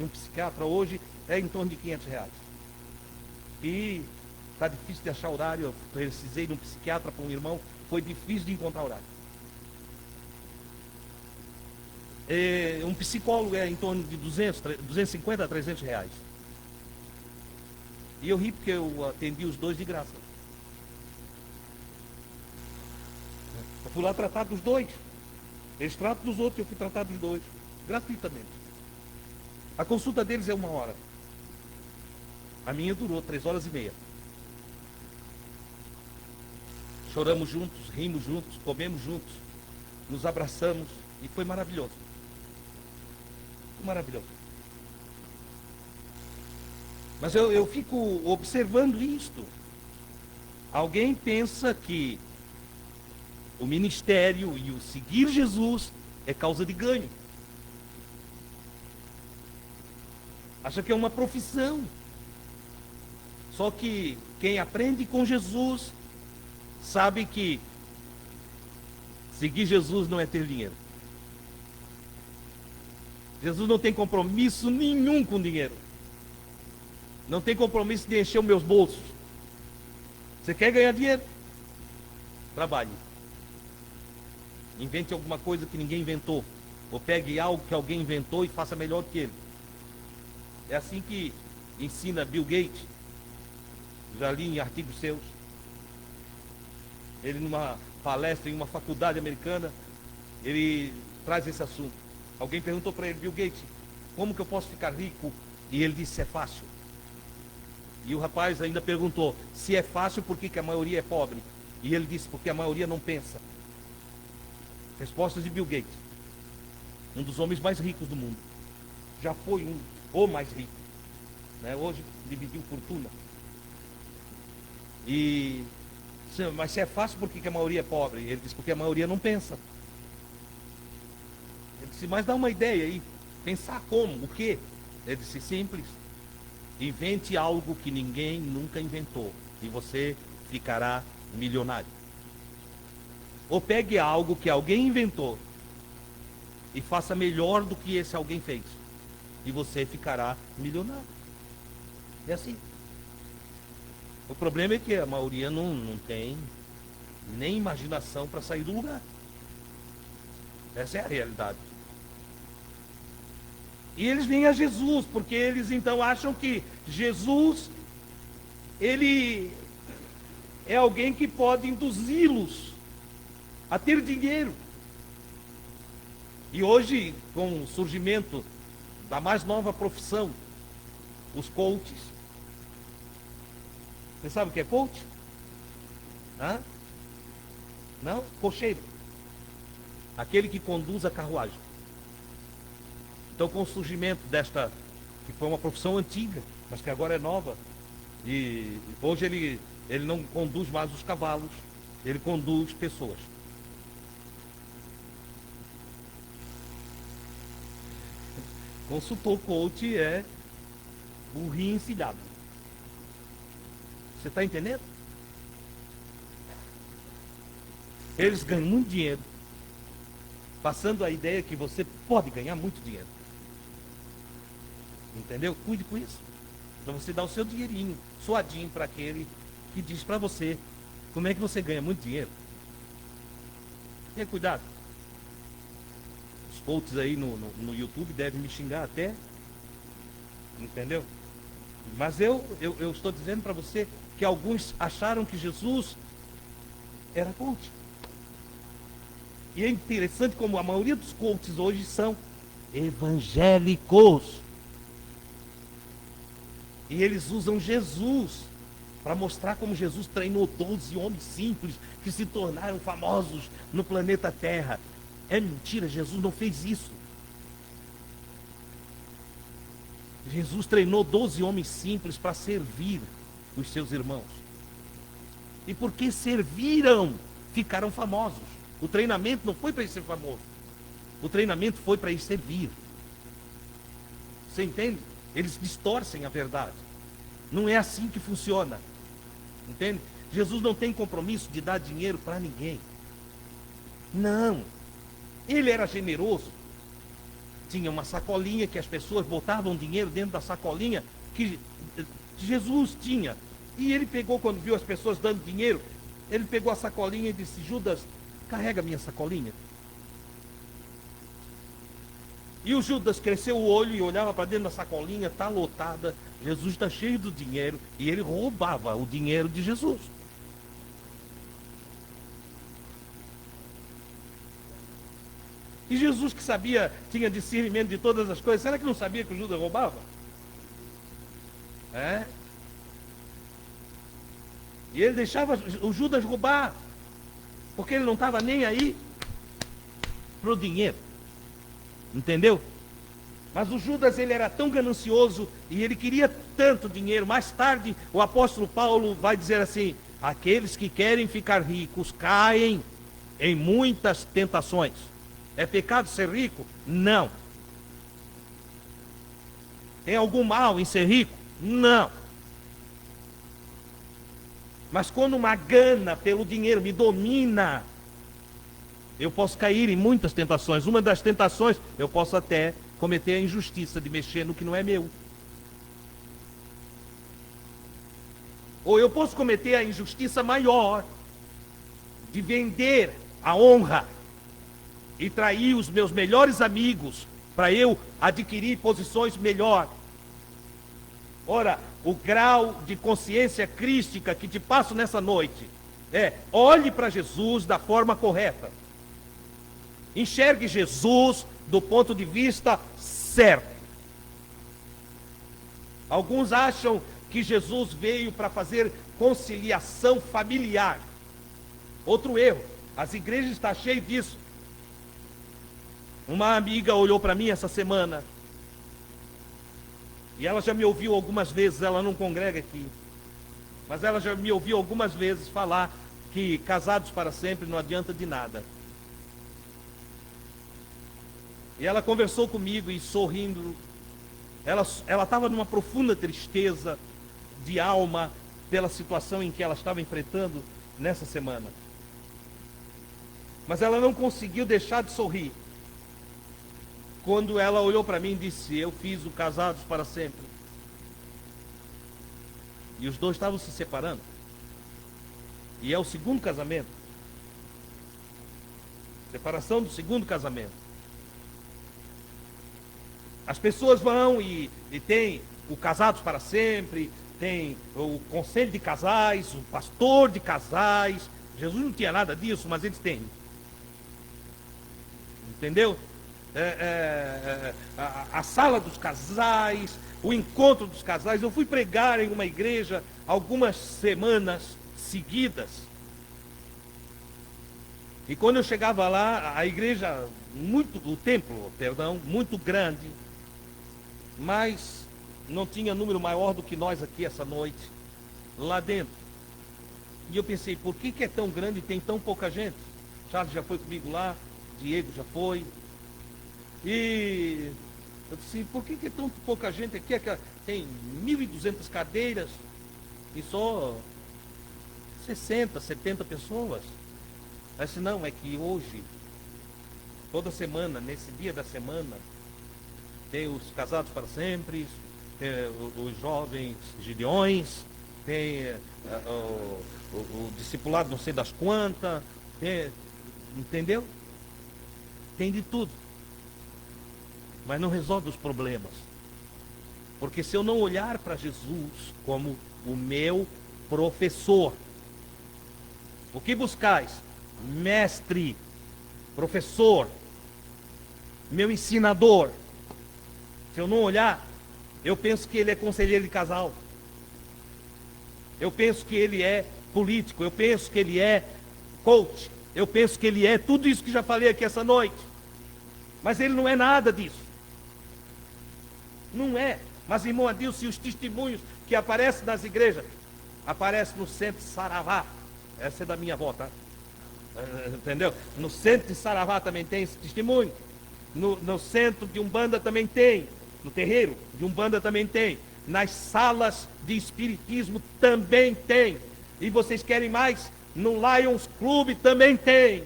psiquiatra hoje é em torno de R$500. E está difícil de achar horário. Eu precisei de um psiquiatra para um irmão, foi difícil de encontrar horário. Um psicólogo é em torno de 250 a R$300. E eu ri porque eu atendi os 2 de graça. Eu fui lá tratar dos 2. Eles tratam dos outros, eu fui tratar dos 2, gratuitamente. A consulta deles é 1 hora. A minha durou 3h30. Choramos juntos, rimos juntos, comemos juntos, nos abraçamos e foi maravilhoso. Maravilhoso. Mas eu fico observando isto. Alguém pensa que o ministério e o seguir Jesus é causa de ganho. Acha que é uma profissão. Só que quem aprende com Jesus sabe que seguir Jesus não é ter dinheiro. Jesus não tem compromisso nenhum com dinheiro. Não tem compromisso de encher os meus bolsos. Você quer ganhar dinheiro? Trabalhe. Invente alguma coisa que ninguém inventou. Ou pegue algo que alguém inventou e faça melhor que ele. É assim que ensina Bill Gates. Já li em artigos seus. Ele, numa palestra em uma faculdade americana, ele traz esse assunto. Alguém perguntou para ele: Bill Gates, como que eu posso ficar rico? E ele disse: é fácil. E o rapaz ainda perguntou: se é fácil, por que a maioria é pobre? E ele disse: porque a maioria não pensa. Respostas de Bill Gates, um dos homens mais ricos do mundo. Já foi o mais rico, né? Hoje dividiu fortuna. Mas se é fácil, por que a maioria é pobre? Ele disse: porque a maioria não pensa. Ele disse: mas dá uma ideia aí. Pensar como? O quê? Ele disse: simples. Invente algo que ninguém nunca inventou. E você ficará milionário. Ou pegue algo que alguém inventou e faça melhor do que esse alguém fez, e você ficará milionário. É assim. O problema é que a maioria não tem nem imaginação para sair do lugar. Essa é a realidade. E eles vêm a Jesus, porque eles então acham que Jesus, ele é alguém que pode induzi-los a ter dinheiro. E hoje, com o surgimento da mais nova profissão, os coaches. Você sabe o que é coach? Hã? Não? Cocheiro. Aquele que conduz a carruagem. Então, com o surgimento desta, que foi uma profissão antiga, mas que agora é nova, e hoje ele não conduz mais os cavalos, ele conduz pessoas. Consultor coach é burrinho encilhado. Você está entendendo? Eles ganham muito dinheiro, passando a ideia que você pode ganhar muito dinheiro. Entendeu? Cuide com isso. Para você dar o seu dinheirinho, suadinho, para aquele que diz para você como é que você ganha muito dinheiro. Tenha cuidado. Os coaches aí no YouTube devem me xingar até. Entendeu? Mas eu estou dizendo para você que alguns acharam que Jesus era coach. E é interessante como a maioria dos coaches hoje são evangélicos. E eles usam Jesus para mostrar como Jesus treinou 12 homens simples que se tornaram famosos no planeta Terra. É mentira, Jesus não fez isso. Jesus treinou 12 homens simples para servir os seus irmãos. E porque serviram, ficaram famosos. O treinamento não foi para ele ser famoso. O treinamento foi para ele servir. Você entende? Eles distorcem a verdade. Não é assim que funciona. Entende? Jesus não tem compromisso de dar dinheiro para ninguém. Não. Ele era generoso. Tinha uma sacolinha que as pessoas botavam dinheiro dentro da sacolinha que Jesus tinha. E ele pegou, quando viu as pessoas dando dinheiro, ele pegou a sacolinha e disse: Judas, carrega minha sacolinha. E o Judas cresceu o olho e olhava para dentro da sacolinha, está lotada. Jesus está cheio do dinheiro. E ele roubava o dinheiro de Jesus. E Jesus, que sabia, tinha discernimento de todas as coisas, será que não sabia que o Judas roubava? É? E ele deixava o Judas roubar, porque ele não estava nem aí para o dinheiro. Entendeu? Mas o Judas, ele era tão ganancioso e ele queria tanto dinheiro. Mais tarde, o apóstolo Paulo vai dizer assim: aqueles que querem ficar ricos caem em muitas tentações. É pecado ser rico? Não. Tem algum mal em ser rico? Não. Mas quando uma gana pelo dinheiro me domina, eu posso cair em muitas tentações. Uma das tentações, eu posso até cometer a injustiça de mexer no que não é meu. Ou eu posso cometer a injustiça maior de vender a honra e trair os meus melhores amigos para eu adquirir posições melhores. Ora, o grau de consciência crística que te passo nessa noite é: olhe para Jesus da forma correta. Enxergue Jesus do ponto de vista certo. Alguns acham que Jesus veio para fazer conciliação familiar. Outro erro. As igrejas estão cheias disso. Uma amiga olhou para mim essa semana, e ela já me ouviu algumas vezes, ela não congrega aqui, mas ela já me ouviu algumas vezes falar que casados para sempre não adianta de nada. E ela conversou comigo e sorrindo, ela estava numa profunda tristeza de alma, pela situação em que ela estava enfrentando nessa semana. Mas ela não conseguiu deixar de sorrir quando ela olhou para mim e disse: eu fiz o Casados para Sempre. E os dois estavam se separando. E é o segundo casamento. Separação do segundo casamento. As pessoas vão e tem o Casados para Sempre, tem o conselho de casais, o pastor de casais. Jesus não tinha nada disso, mas eles têm. Entendeu? A sala dos casais, o encontro dos casais. Eu fui pregar em uma igreja algumas semanas seguidas. E quando eu chegava lá, a igreja, o templo, muito grande, mas não tinha número maior do que nós aqui essa noite, lá dentro. E eu pensei, por que é tão grande e tem tão pouca gente? Charles já foi comigo lá, Diego já foi. E eu disse, por que é tão pouca gente aqui? Tem 1.200 cadeiras e só 60, 70 pessoas. Eu disse, não, é que hoje, toda semana, nesse dia da semana, tem os Casados para Sempre, tem os jovens Gideões, tem o discipulado não sei das quantas, entendeu? Tem de tudo. Mas não resolve os problemas. Porque se eu não olhar para Jesus como o meu professor, o que buscais? Mestre, professor, meu ensinador. Se eu não olhar, eu penso que ele é conselheiro de casal. Eu penso que ele é político. Eu penso que ele é coach. Eu penso que ele é tudo isso que já falei aqui essa noite. Mas ele não é nada disso. Não é. Mas, irmão Adilson, os testemunhos que aparecem nas igrejas, aparecem no centro de Saravá. Essa é da minha avó, tá? Entendeu? No centro de Saravá também tem esse testemunho. No centro de Umbanda também tem. No terreiro de Umbanda também tem. Nas salas de espiritismo também tem. E vocês querem mais? No Lions Club também tem.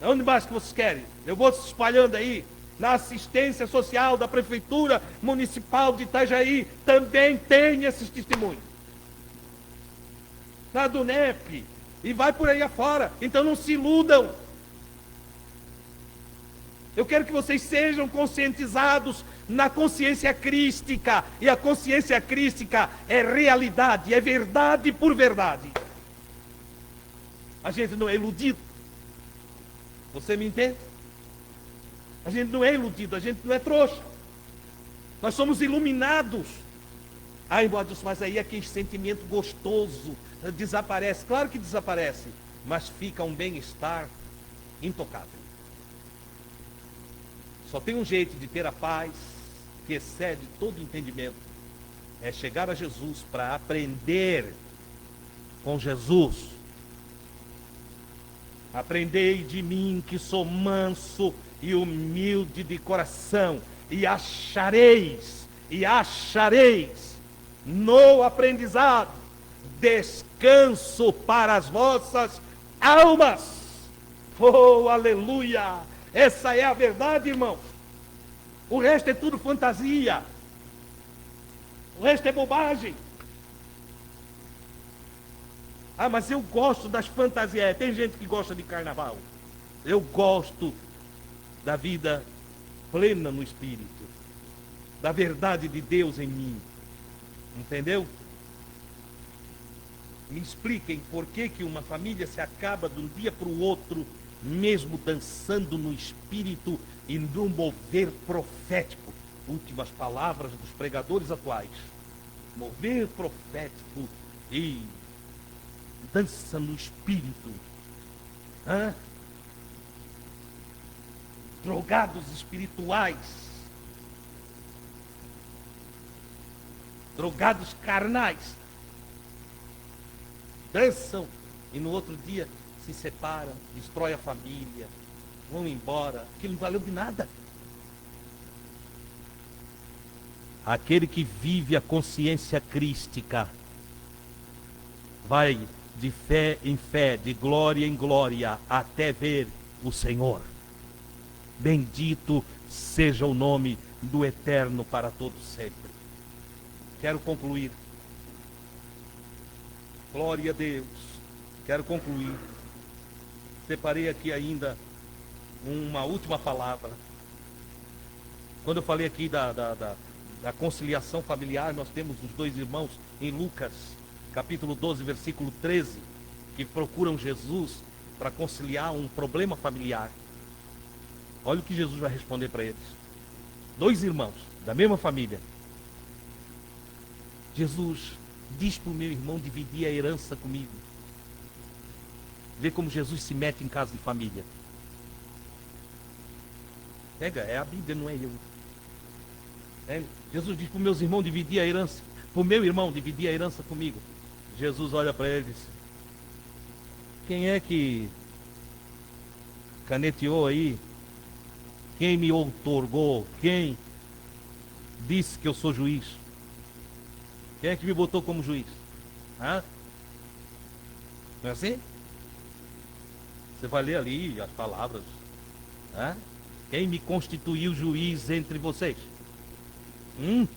Onde mais que vocês querem? Eu vou se espalhando aí. Na assistência social da Prefeitura Municipal de Itajaí também tem esses testemunhos. Na do NEP. E vai por aí afora. Então não se iludam. Eu quero que vocês sejam conscientizados na consciência crística. E a consciência crística é realidade, é verdade por verdade. A gente não é iludido. Você me entende? A gente não é iludido, a gente não é trouxa. Nós somos iluminados. Ai, mas aí aquele sentimento gostoso desaparece. Claro que desaparece, mas fica um bem-estar intocável. Só tem um jeito de ter a paz que excede todo entendimento. É chegar a Jesus para aprender com Jesus. Aprendei de mim que sou manso e humilde de coração, e achareis no aprendizado descanso para as vossas almas. Oh, aleluia! Essa é a verdade, irmãos. O resto é tudo fantasia. O resto é bobagem. Ah, mas eu gosto das fantasias. Tem gente que gosta de carnaval. Eu gosto da vida plena no Espírito, da verdade de Deus em mim. Entendeu? Me expliquem por que uma família se acaba de um dia para o outro, mesmo dançando no Espírito e no mover profético. Últimas palavras dos pregadores atuais. Mover profético e dança no Espírito. Hã? Drogados espirituais, drogados carnais, dançam e no outro dia se separam, destrói a família, vão embora. Aquilo não valeu de nada. Aquele que vive a consciência crística vai de fé em fé, de glória em glória, até ver o Senhor. Bendito seja o nome do Eterno para todos sempre. Quero concluir. Glória a Deus. Quero concluir. Separei aqui ainda uma última palavra. Quando eu falei aqui da conciliação familiar, nós temos os dois irmãos em Lucas, capítulo 12, versículo 13, que procuram Jesus para conciliar um problema familiar. Olha o que Jesus vai responder para eles. Dois irmãos, da mesma família. Jesus, diz para o meu irmão dividir a herança comigo. Vê como Jesus se mete em casa de família. Pega, é a Bíblia, não é eu. Jesus diz para os meus irmãos dividir a herança. Para o meu irmão dividir a herança comigo. Jesus olha para ele e diz: quem é que caneteou aí? Quem me outorgou? Quem disse que eu sou juiz? Quem é que me botou como juiz? Hã? Não é assim? Você vai ler ali as palavras. Hã? Quem me constituiu juiz entre vocês? Quem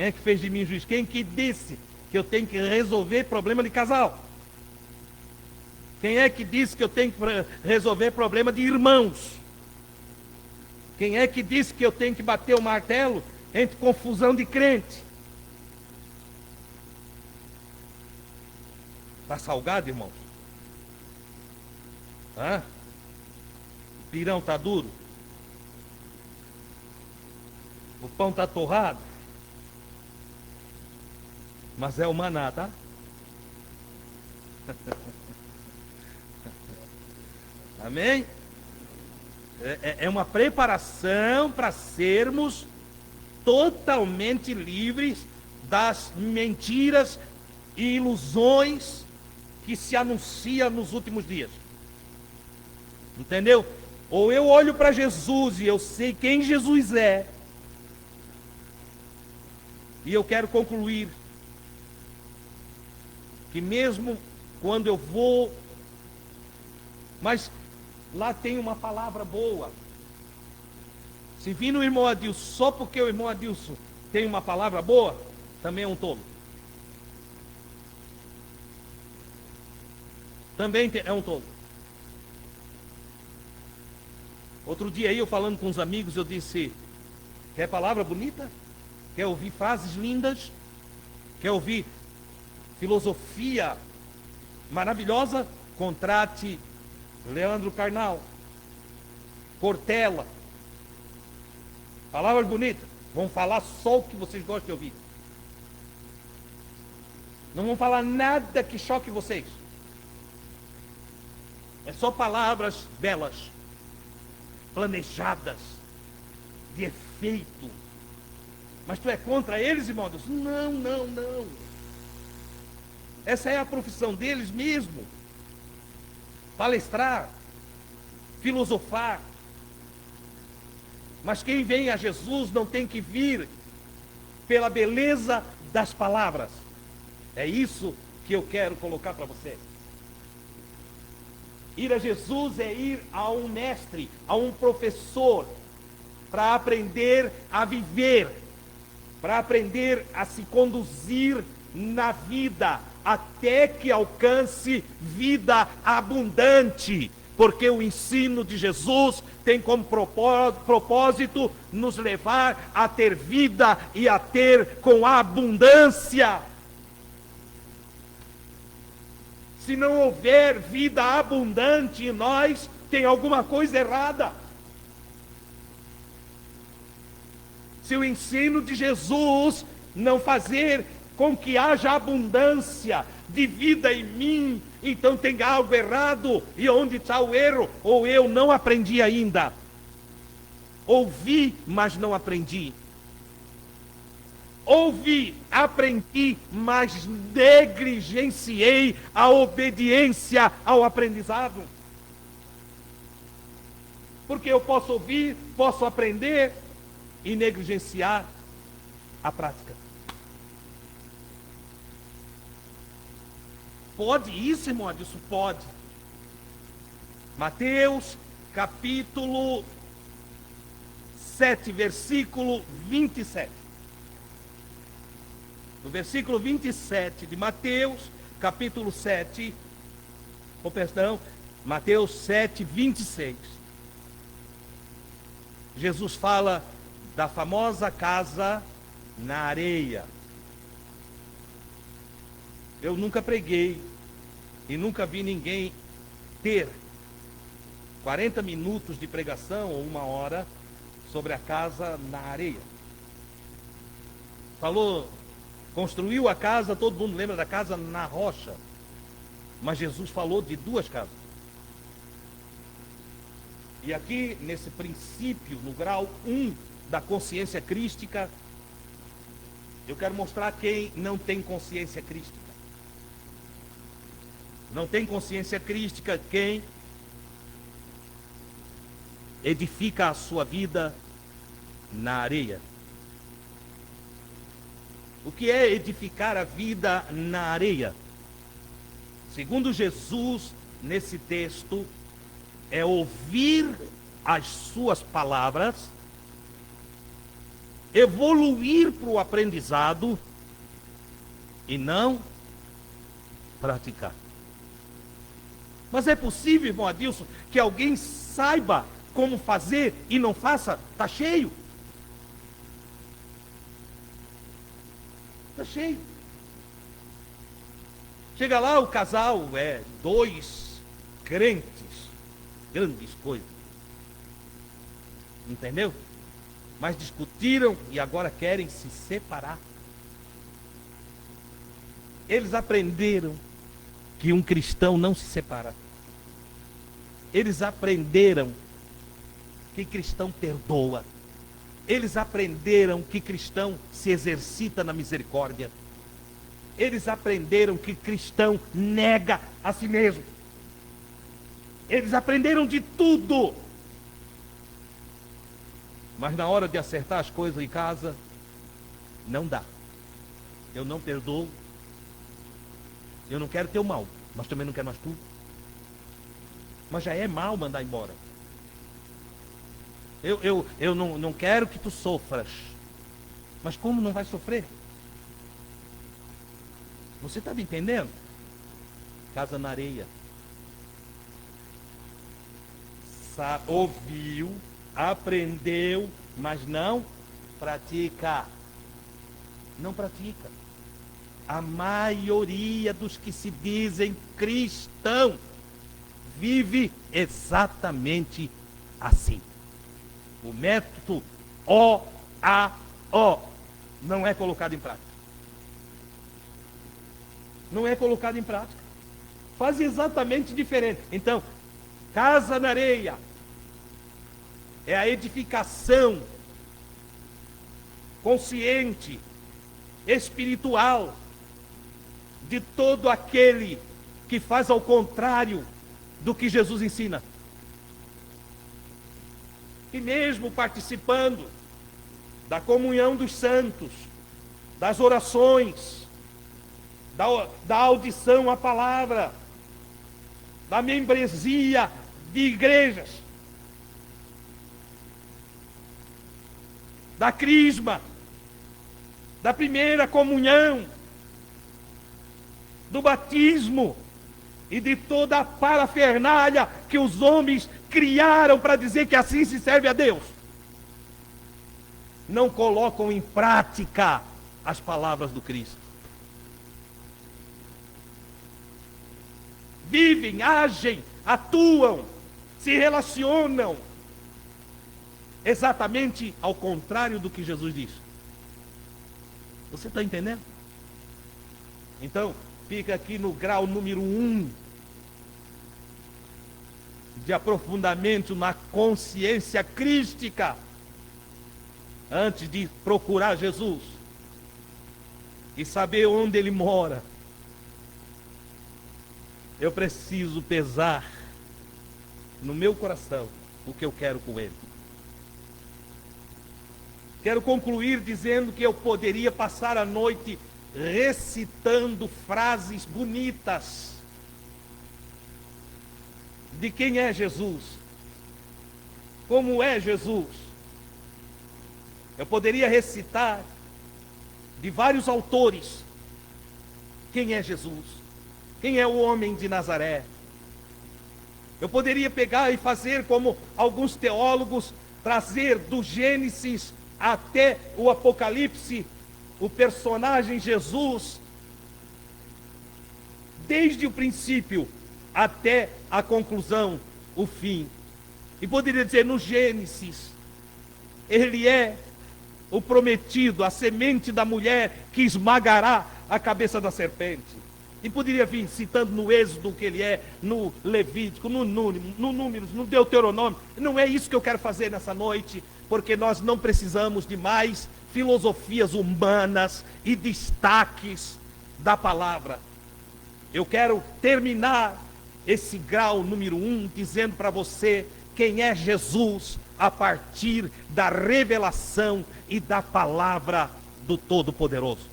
é que fez de mim juiz? Quem que disse que eu tenho que resolver problema de casal? Quem é que disse que eu tenho que resolver problema de irmãos? Quem é que disse que eu tenho que bater o martelo entre confusão de crente? Está salgado, irmãos? Hã? O pirão está duro? O pão está torrado? Mas é o maná, tá? Amém? É uma preparação para sermos totalmente livres das mentiras e ilusões que se anunciam nos últimos dias. Entendeu? Ou eu olho para Jesus e eu sei quem Jesus é. E eu quero concluir que mesmo quando eu vou, mas lá tem uma palavra boa. Se vir no irmão Adilson só porque o irmão Adilson tem uma palavra boa, também é um tolo. Também é um tolo. Outro dia aí eu falando com uns amigos, eu disse: quer palavra bonita? Quer ouvir frases lindas? Quer ouvir filosofia maravilhosa? Contrate Leandro Carnal, Cortella. Palavras bonitas. Vão falar só o que vocês gostam de ouvir. Não vão falar nada que choque vocês. É só palavras belas, planejadas, de efeito. Mas tu é contra eles, irmão Deus? Não, não, não. Essa é a profissão deles mesmo. Palestrar, filosofar. Mas quem vem a Jesus não tem que vir pela beleza das palavras. É isso que eu quero colocar para você. Ir a Jesus é ir a um mestre, a um professor, para aprender a viver, para aprender a se conduzir na vida, até que alcance vida abundante. Porque o ensino de Jesus tem como propósito nos levar a ter vida e a ter com abundância. Se não houver vida abundante em nós, tem alguma coisa errada. Se o ensino de Jesus não fazer com que haja abundância de vida em mim, então tem algo errado. E onde está o erro? Ou eu não aprendi ainda. Ouvi, mas não aprendi. Ouvi, aprendi, mas negligenciei a obediência ao aprendizado. Porque eu posso ouvir, posso aprender e negligenciar a prática. Pode isso, irmão Adilson? Pode. Mateus, capítulo 7, versículo 27. No versículo 27 de Mateus, capítulo 7, Mateus 7, 26. Jesus fala da famosa casa na areia. Eu nunca preguei e nunca vi ninguém ter 40 minutos de pregação ou 1 hora sobre a casa na areia. Construiu a casa, todo mundo lembra da casa na rocha. Mas Jesus falou de 2 casas. E aqui, nesse princípio, no grau 1 da consciência crística, eu quero mostrar quem não tem consciência crística. Não tem consciência crística quem edifica a sua vida na areia. O que é edificar a vida na areia? Segundo Jesus, nesse texto, é ouvir as suas palavras, evoluir para o aprendizado e não praticar. Mas é possível, irmão Adilson, que alguém saiba como fazer e não faça? Está cheio. Está cheio. Chega lá o casal, 2 crentes, grandes coisas. Entendeu? Mas discutiram e agora querem se separar. Eles aprenderam que um cristão não se separa. Eles aprenderam que cristão perdoa. Eles aprenderam que cristão se exercita na misericórdia. Eles aprenderam que cristão nega a si mesmo. Eles aprenderam de tudo. Mas na hora de acertar as coisas em casa, não dá. Eu não perdoo. Eu não quero teu mal, mas também não quero mais tu. Mas já é mal mandar embora. Eu não quero que tu sofras. Mas como não vai sofrer? Você está me entendendo? Casa na areia. Ouviu, aprendeu, mas não pratica. Não pratica. A maioria dos que se dizem cristão vive exatamente assim. O método OAO não é colocado em prática. Não é colocado em prática. Faz exatamente diferente. Então, casa na areia é a edificação consciente, espiritual, de todo aquele que faz ao contrário do que Jesus ensina. E mesmo participando da comunhão dos santos, das orações, da audição à palavra, da membresia de igrejas, da crisma, da primeira comunhão, do batismo e de toda a parafernália que os homens criaram para dizer que assim se serve a Deus. Não colocam em prática as palavras do Cristo. Vivem, agem, atuam, se relacionam exatamente ao contrário do que Jesus disse. Você está entendendo? Então, fica aqui no grau número 1 de aprofundamento na consciência crística, antes de procurar Jesus e saber onde Ele mora. Eu preciso pesar no meu coração o que eu quero com Ele. Quero concluir dizendo que eu poderia passar a noite recitando frases bonitas de quem é Jesus, como é Jesus. Eu poderia recitar de vários autores quem é Jesus, quem é o homem de Nazaré. Eu poderia pegar e fazer como alguns teólogos, trazer do Gênesis até o Apocalipse o personagem Jesus, desde o princípio até a conclusão, o fim. E poderia dizer, no Gênesis, ele é o prometido, a semente da mulher que esmagará a cabeça da serpente. E poderia vir citando no Êxodo que ele é, no Levítico, no Números, no Deuteronômio. Não é isso que eu quero fazer nessa noite, porque nós não precisamos de mais filosofias humanas e destaques da palavra. Eu quero terminar esse grau número 1 dizendo para você quem é Jesus a partir da revelação e da palavra do Todo-Poderoso.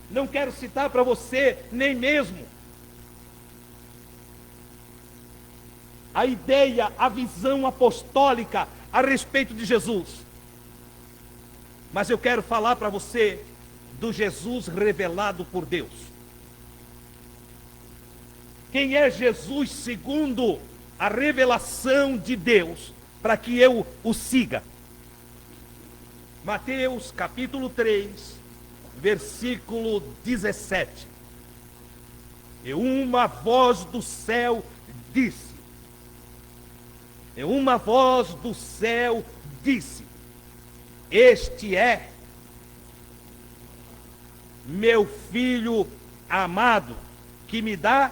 Não quero citar para você nem mesmo a ideia, a visão apostólica a respeito de Jesus. Mas eu quero falar para você do Jesus revelado por Deus. Quem é Jesus segundo a revelação de Deus, para que eu o siga? Mateus capítulo 3, versículo 17. E uma voz do céu disse, este é meu filho amado, que me dá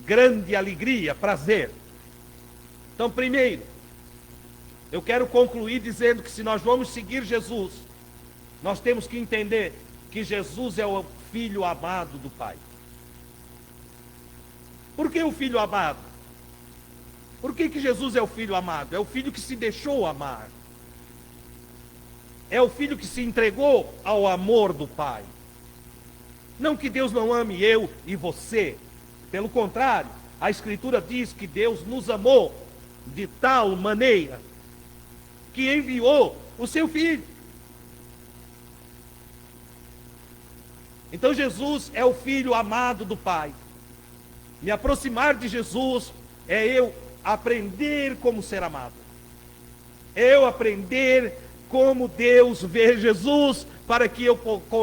grande alegria, prazer. Então, primeiro, eu quero concluir dizendo que se nós vamos seguir Jesus, nós temos que entender que Jesus é o filho amado do Pai. Por que o filho amado? Por que Jesus é o filho amado? É o filho que se deixou amar. É o filho que se entregou ao amor do Pai. Não que Deus não ame eu e você. Pelo contrário, a Escritura diz que Deus nos amou de tal maneira que enviou o seu Filho. Então Jesus é o Filho amado do Pai. Me aproximar de Jesus é eu aprender como ser amado. É eu aprender como Deus vê Jesus, para que eu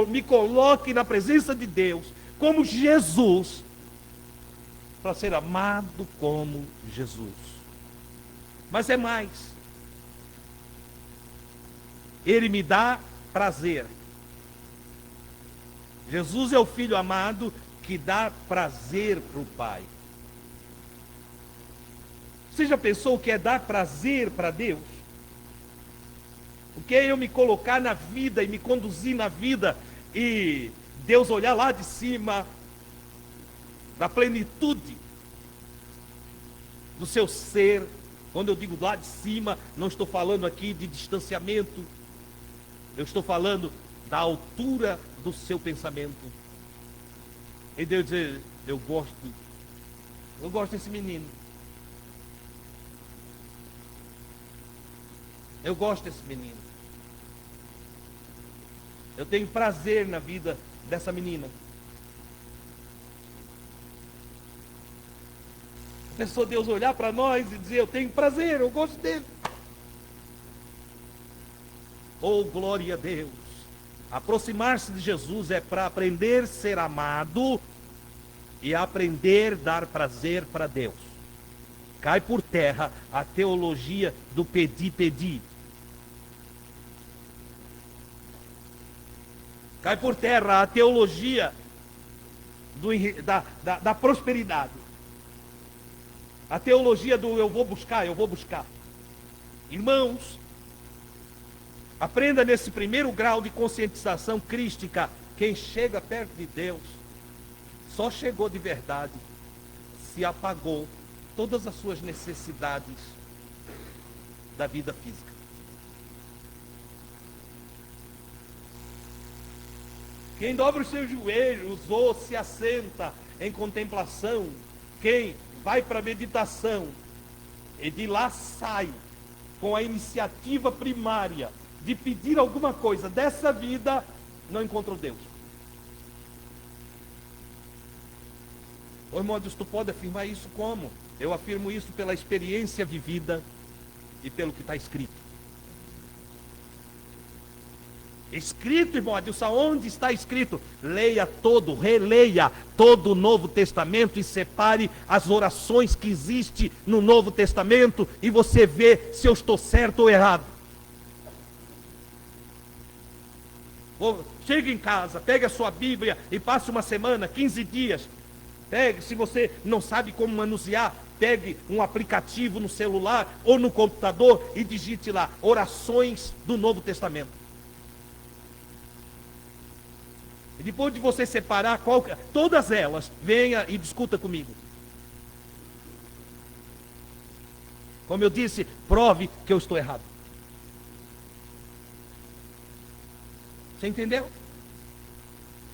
me coloque na presença de Deus como Jesus, para ser amado como Jesus. Mas é mais. Ele me dá prazer. Jesus é o Filho amado que dá prazer para o Pai. Você já pensou o que é dar prazer para Deus? O que é eu me colocar na vida e me conduzir na vida e Deus olhar lá de cima, da plenitude do seu ser. Quando eu digo lá de cima, não estou falando aqui de distanciamento, eu estou falando da altura do seu pensamento. E Deus diz, eu gosto desse menino. Eu gosto desse menino. Eu tenho prazer na vida dessa menina. Pensou Deus olhar para nós e dizer, eu tenho prazer, eu gosto dele. Oh, glória a Deus. Aproximar-se de Jesus é para aprender a ser amado e aprender a dar prazer para Deus. Cai por terra a teologia do pedir. Cai por terra a teologia da prosperidade. A teologia do eu vou buscar. Irmãos, aprenda nesse primeiro grau de conscientização crística. Quem chega perto de Deus, só chegou de verdade, se apagou todas as suas necessidades da vida física. Quem dobra os seus joelhos ou se assenta em contemplação, quem vai para a meditação e de lá sai com a iniciativa primária de pedir alguma coisa dessa vida, não encontrou Deus. Ô irmão, tu pode afirmar isso como? Eu afirmo isso pela experiência vivida e pelo que está escrito. Escrito, irmão Adilson, onde está escrito? Leia todo, releia todo o Novo Testamento e separe as orações que existem no Novo Testamento e você vê se eu estou certo ou errado. Chega em casa, pega a sua Bíblia e passe uma semana, 15 dias. Pegue, se você não sabe como manusear, pegue um aplicativo no celular ou no computador e digite lá, orações do Novo Testamento. E depois de você separar todas elas, venha e discuta comigo. Como eu disse, prove que eu estou errado. Você entendeu?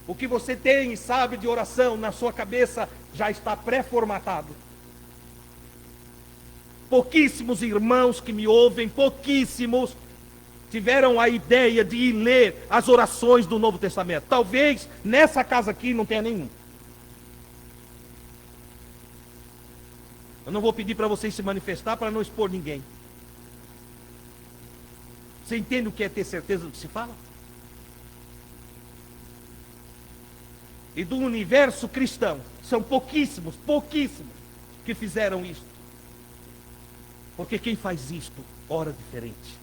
O que você tem e sabe de oração na sua cabeça já está pré-formatado. Pouquíssimos irmãos que me ouvem, pouquíssimos, tiveram a ideia de ir ler as orações do Novo Testamento. Talvez nessa casa aqui não tenha nenhum. Eu não vou pedir para vocês se manifestar para não expor ninguém. Você entende o que é ter certeza do que se fala? E do universo cristão, são pouquíssimos que fizeram isto. Porque quem faz isto, ora diferente.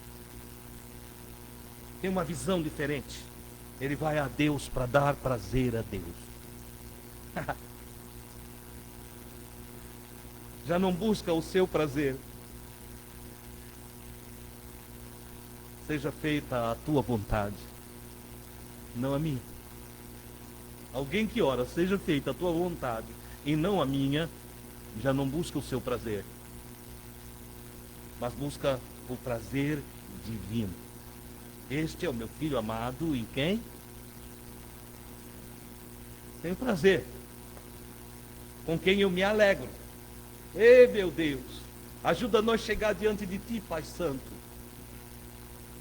Tem uma visão diferente. Ele vai a Deus para dar prazer a Deus. Já não busca o seu prazer. Seja feita a tua vontade, não a minha. Alguém que ora, seja feita a tua vontade e não a minha, já não busca o seu prazer, mas busca o prazer divino. Este é o meu filho amado, em quem tenho prazer, com quem eu me alegro. Ei, meu Deus, ajuda-nos a chegar diante de ti, Pai Santo,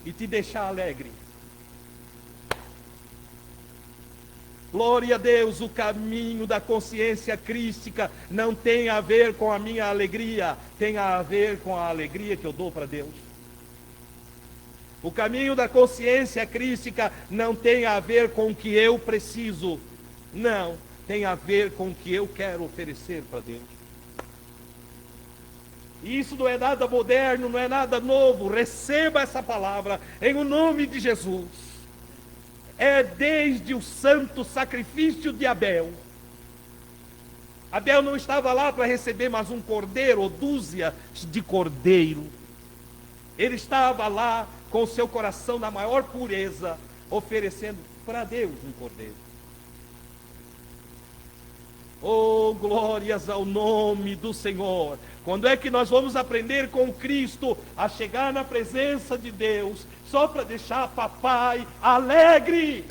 e te deixar alegre. Glória a Deus, o caminho da consciência crística não tem a ver com a minha alegria, tem a ver com a alegria que eu dou para Deus. O caminho da consciência crística não tem a ver com o que eu preciso, não, tem a ver com o que eu quero oferecer para Deus. Isso não é nada moderno, não é nada novo, receba essa palavra em o nome de Jesus. É desde o santo sacrifício de Abel. Abel não estava lá para receber mais um cordeiro ou dúzia de cordeiro. Ele estava lá com o seu coração na maior pureza, oferecendo para Deus um cordeiro. Oh, glórias ao nome do Senhor. Quando é que nós vamos aprender com Cristo a chegar na presença de Deus, só para deixar papai alegre?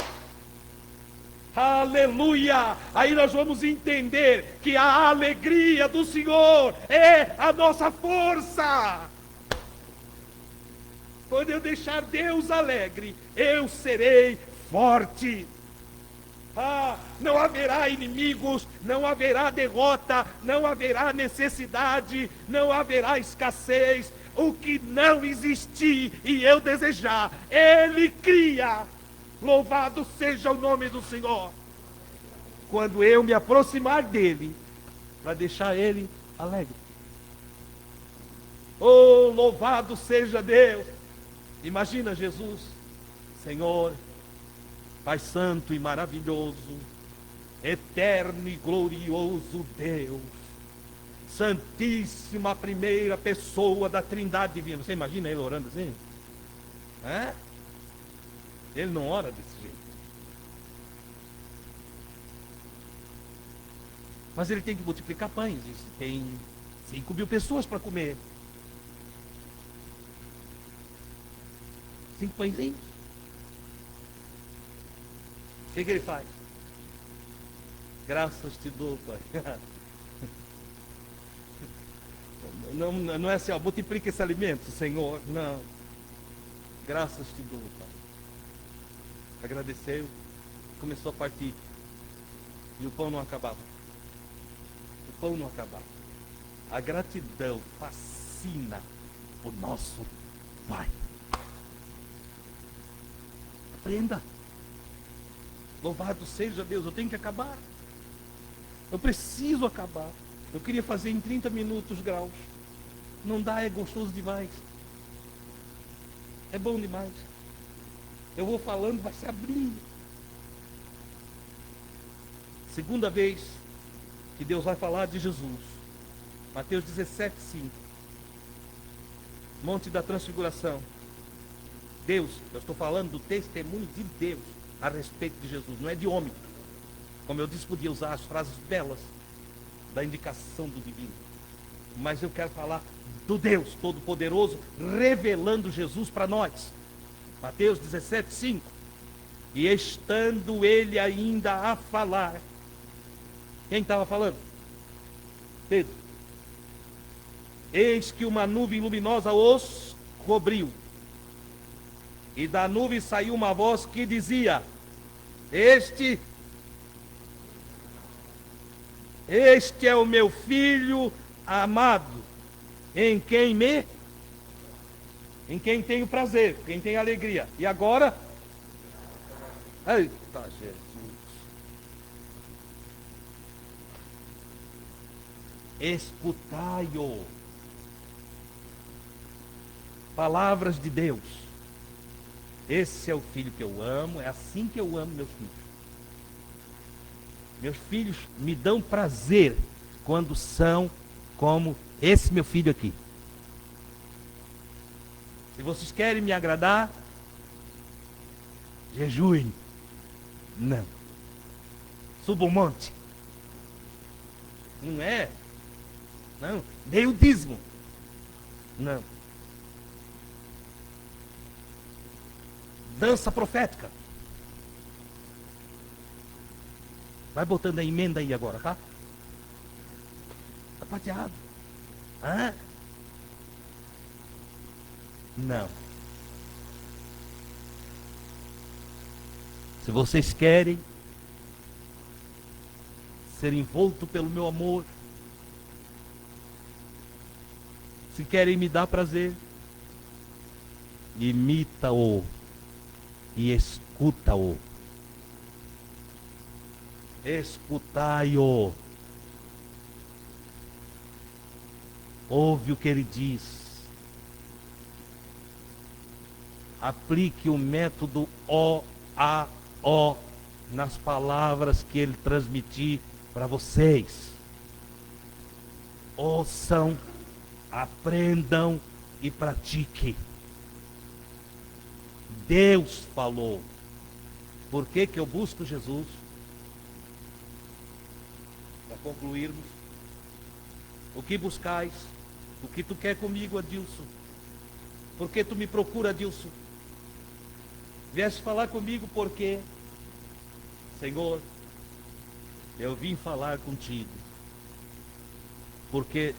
Aleluia! Aí nós vamos entender que a alegria do Senhor é a nossa força. Quando eu deixar Deus alegre, eu serei forte. Não haverá inimigos, não haverá derrota, não haverá necessidade, não haverá escassez. O que não existir e eu desejar, Ele cria. Louvado seja o nome do Senhor. Quando eu me aproximar dEle, para deixar Ele alegre. Oh, louvado seja Deus. Imagina Jesus, Senhor, Pai Santo e maravilhoso, eterno e glorioso Deus, Santíssima primeira pessoa da Trindade Divina. Você imagina ele orando assim? Ele não ora desse jeito. Mas ele tem que multiplicar pães. Tem 5.000 pessoas para comer. 5 pãezinhos. O que ele faz? Graças te dou, Pai. Não é assim, ó, multiplica esse alimento, Senhor. Não. Graças te dou, Pai. Agradeceu, começou a partir. E o pão não acabava. O pão não acabava. A gratidão fascina o nosso Pai. Aprenda. Louvado seja Deus, eu tenho que acabar. Eu preciso acabar. Eu queria fazer em 30 minutos graus. Não dá, é gostoso demais. É bom demais. Eu vou falando, vai se abrindo. Segunda vez que Deus vai falar de Jesus. Mateus 17, 5. Monte da Transfiguração. Deus, eu estou falando do testemunho de Deus a respeito de Jesus, não é de homem. Como eu disse, podia usar as frases belas da indicação do divino. Mas eu quero falar do Deus Todo-Poderoso revelando Jesus para nós. Mateus 17, 5. E estando ele ainda a falar. Quem estava falando? Pedro. Eis que uma nuvem luminosa os cobriu. E da nuvem saiu uma voz que dizia: Este é o meu filho amado, em quem tenho prazer, quem tem alegria. E agora? Eita Jesus! Escutai-o. Palavras de Deus. Esse é o filho que eu amo, é assim que eu amo meus filhos. Meus filhos me dão prazer quando são como esse meu filho aqui. Se vocês querem me agradar, jejuem. Não. Suba um monte. Não é? Não. Dei o dízimo. Não. Dança profética. Vai botando a emenda aí agora, tá? Tá pateado. Hã? Não. Se vocês querem ser envolto pelo meu amor, se querem me dar prazer, imita-o e escuta-o. Escutai-o. Ouve o que ele diz. Aplique o método OAO nas palavras que ele transmitir para vocês. Ouçam, aprendam e pratiquem. Deus falou. Por que eu busco Jesus? Para concluirmos. O que buscais? O que tu quer comigo, Adilson? Por que tu me procura, Adilson? Vieste falar comigo porque, Senhor, eu vim falar contigo. Porque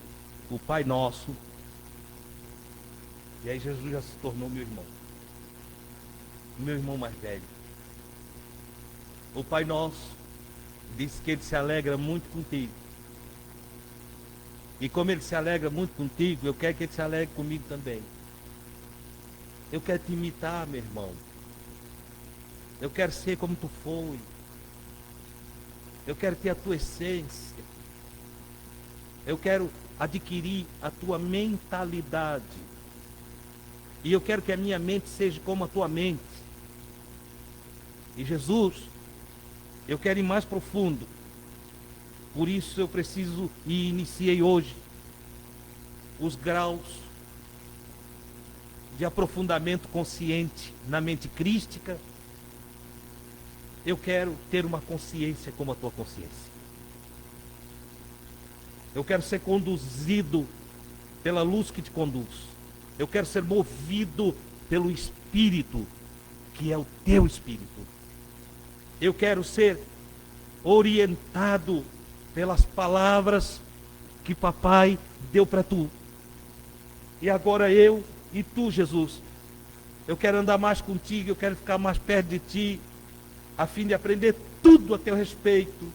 o Pai Nosso, e aí Jesus já se tornou meu irmão. Meu irmão mais velho. O Pai Nosso diz que ele se alegra muito contigo. E como ele se alegra muito contigo, eu quero que ele se alegre comigo também. Eu quero te imitar, meu irmão. Eu quero ser como tu foi. Eu quero ter a tua essência. Eu quero adquirir a tua mentalidade. E eu quero que a minha mente seja como a tua mente. E Jesus, eu quero ir mais profundo. Por isso eu preciso e iniciei hoje os graus de aprofundamento consciente na mente crística. Eu quero ter uma consciência como a tua consciência. Eu quero ser conduzido pela luz que te conduz. Eu quero ser movido pelo Espírito, que é o teu Espírito. Eu quero ser orientado pelas palavras que papai deu para tu. E agora eu e tu, Jesus, eu quero andar mais contigo, eu quero ficar mais perto de ti, a fim de aprender tudo a teu respeito,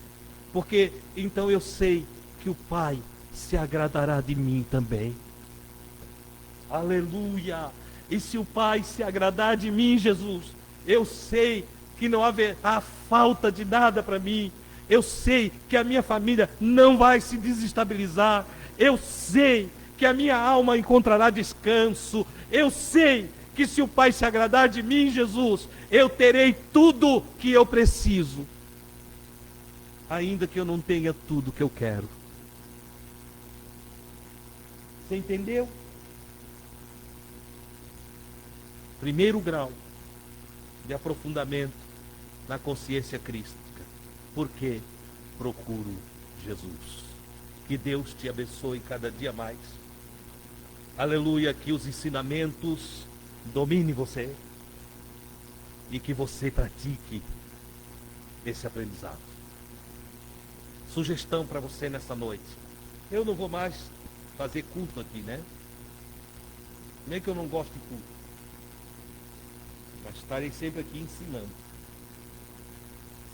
porque então eu sei que o Pai se agradará de mim também. Aleluia! E se o Pai se agradar de mim, Jesus, eu sei que não haverá falta de nada para mim. Eu sei que a minha família não vai se desestabilizar. Eu sei que a minha alma encontrará descanso. Eu sei que se o Pai se agradar de mim, Jesus, eu terei tudo que eu preciso, ainda que eu não tenha tudo que eu quero. Você entendeu? Primeiro grau de aprofundamento na consciência crística. Porque procuro Jesus. Que Deus te abençoe cada dia mais. Aleluia, que os ensinamentos dominem você e que você pratique esse aprendizado. Sugestão para você nessa noite. Eu não vou mais fazer culto aqui, né? Nem que eu não goste de culto. Mas estarei sempre aqui ensinando.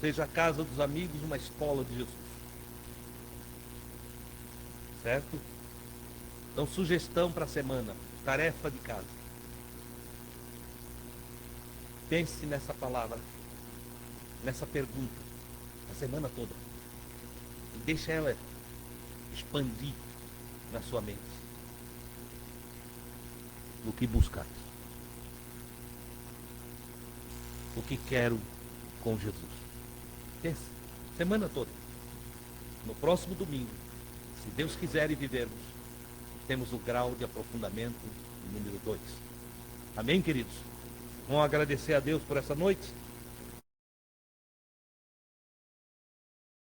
Seja a casa dos amigos, uma escola de Jesus. Certo? Então, sugestão para a semana. Tarefa de casa. Pense nessa palavra, nessa pergunta, a semana toda. E deixe ela expandir na sua mente. O que buscar? O que quero com Jesus? Pense, semana toda. No próximo domingo, se Deus quiser e vivermos, temos o grau de aprofundamento número 2. Amém, queridos? Vamos agradecer a Deus por essa noite?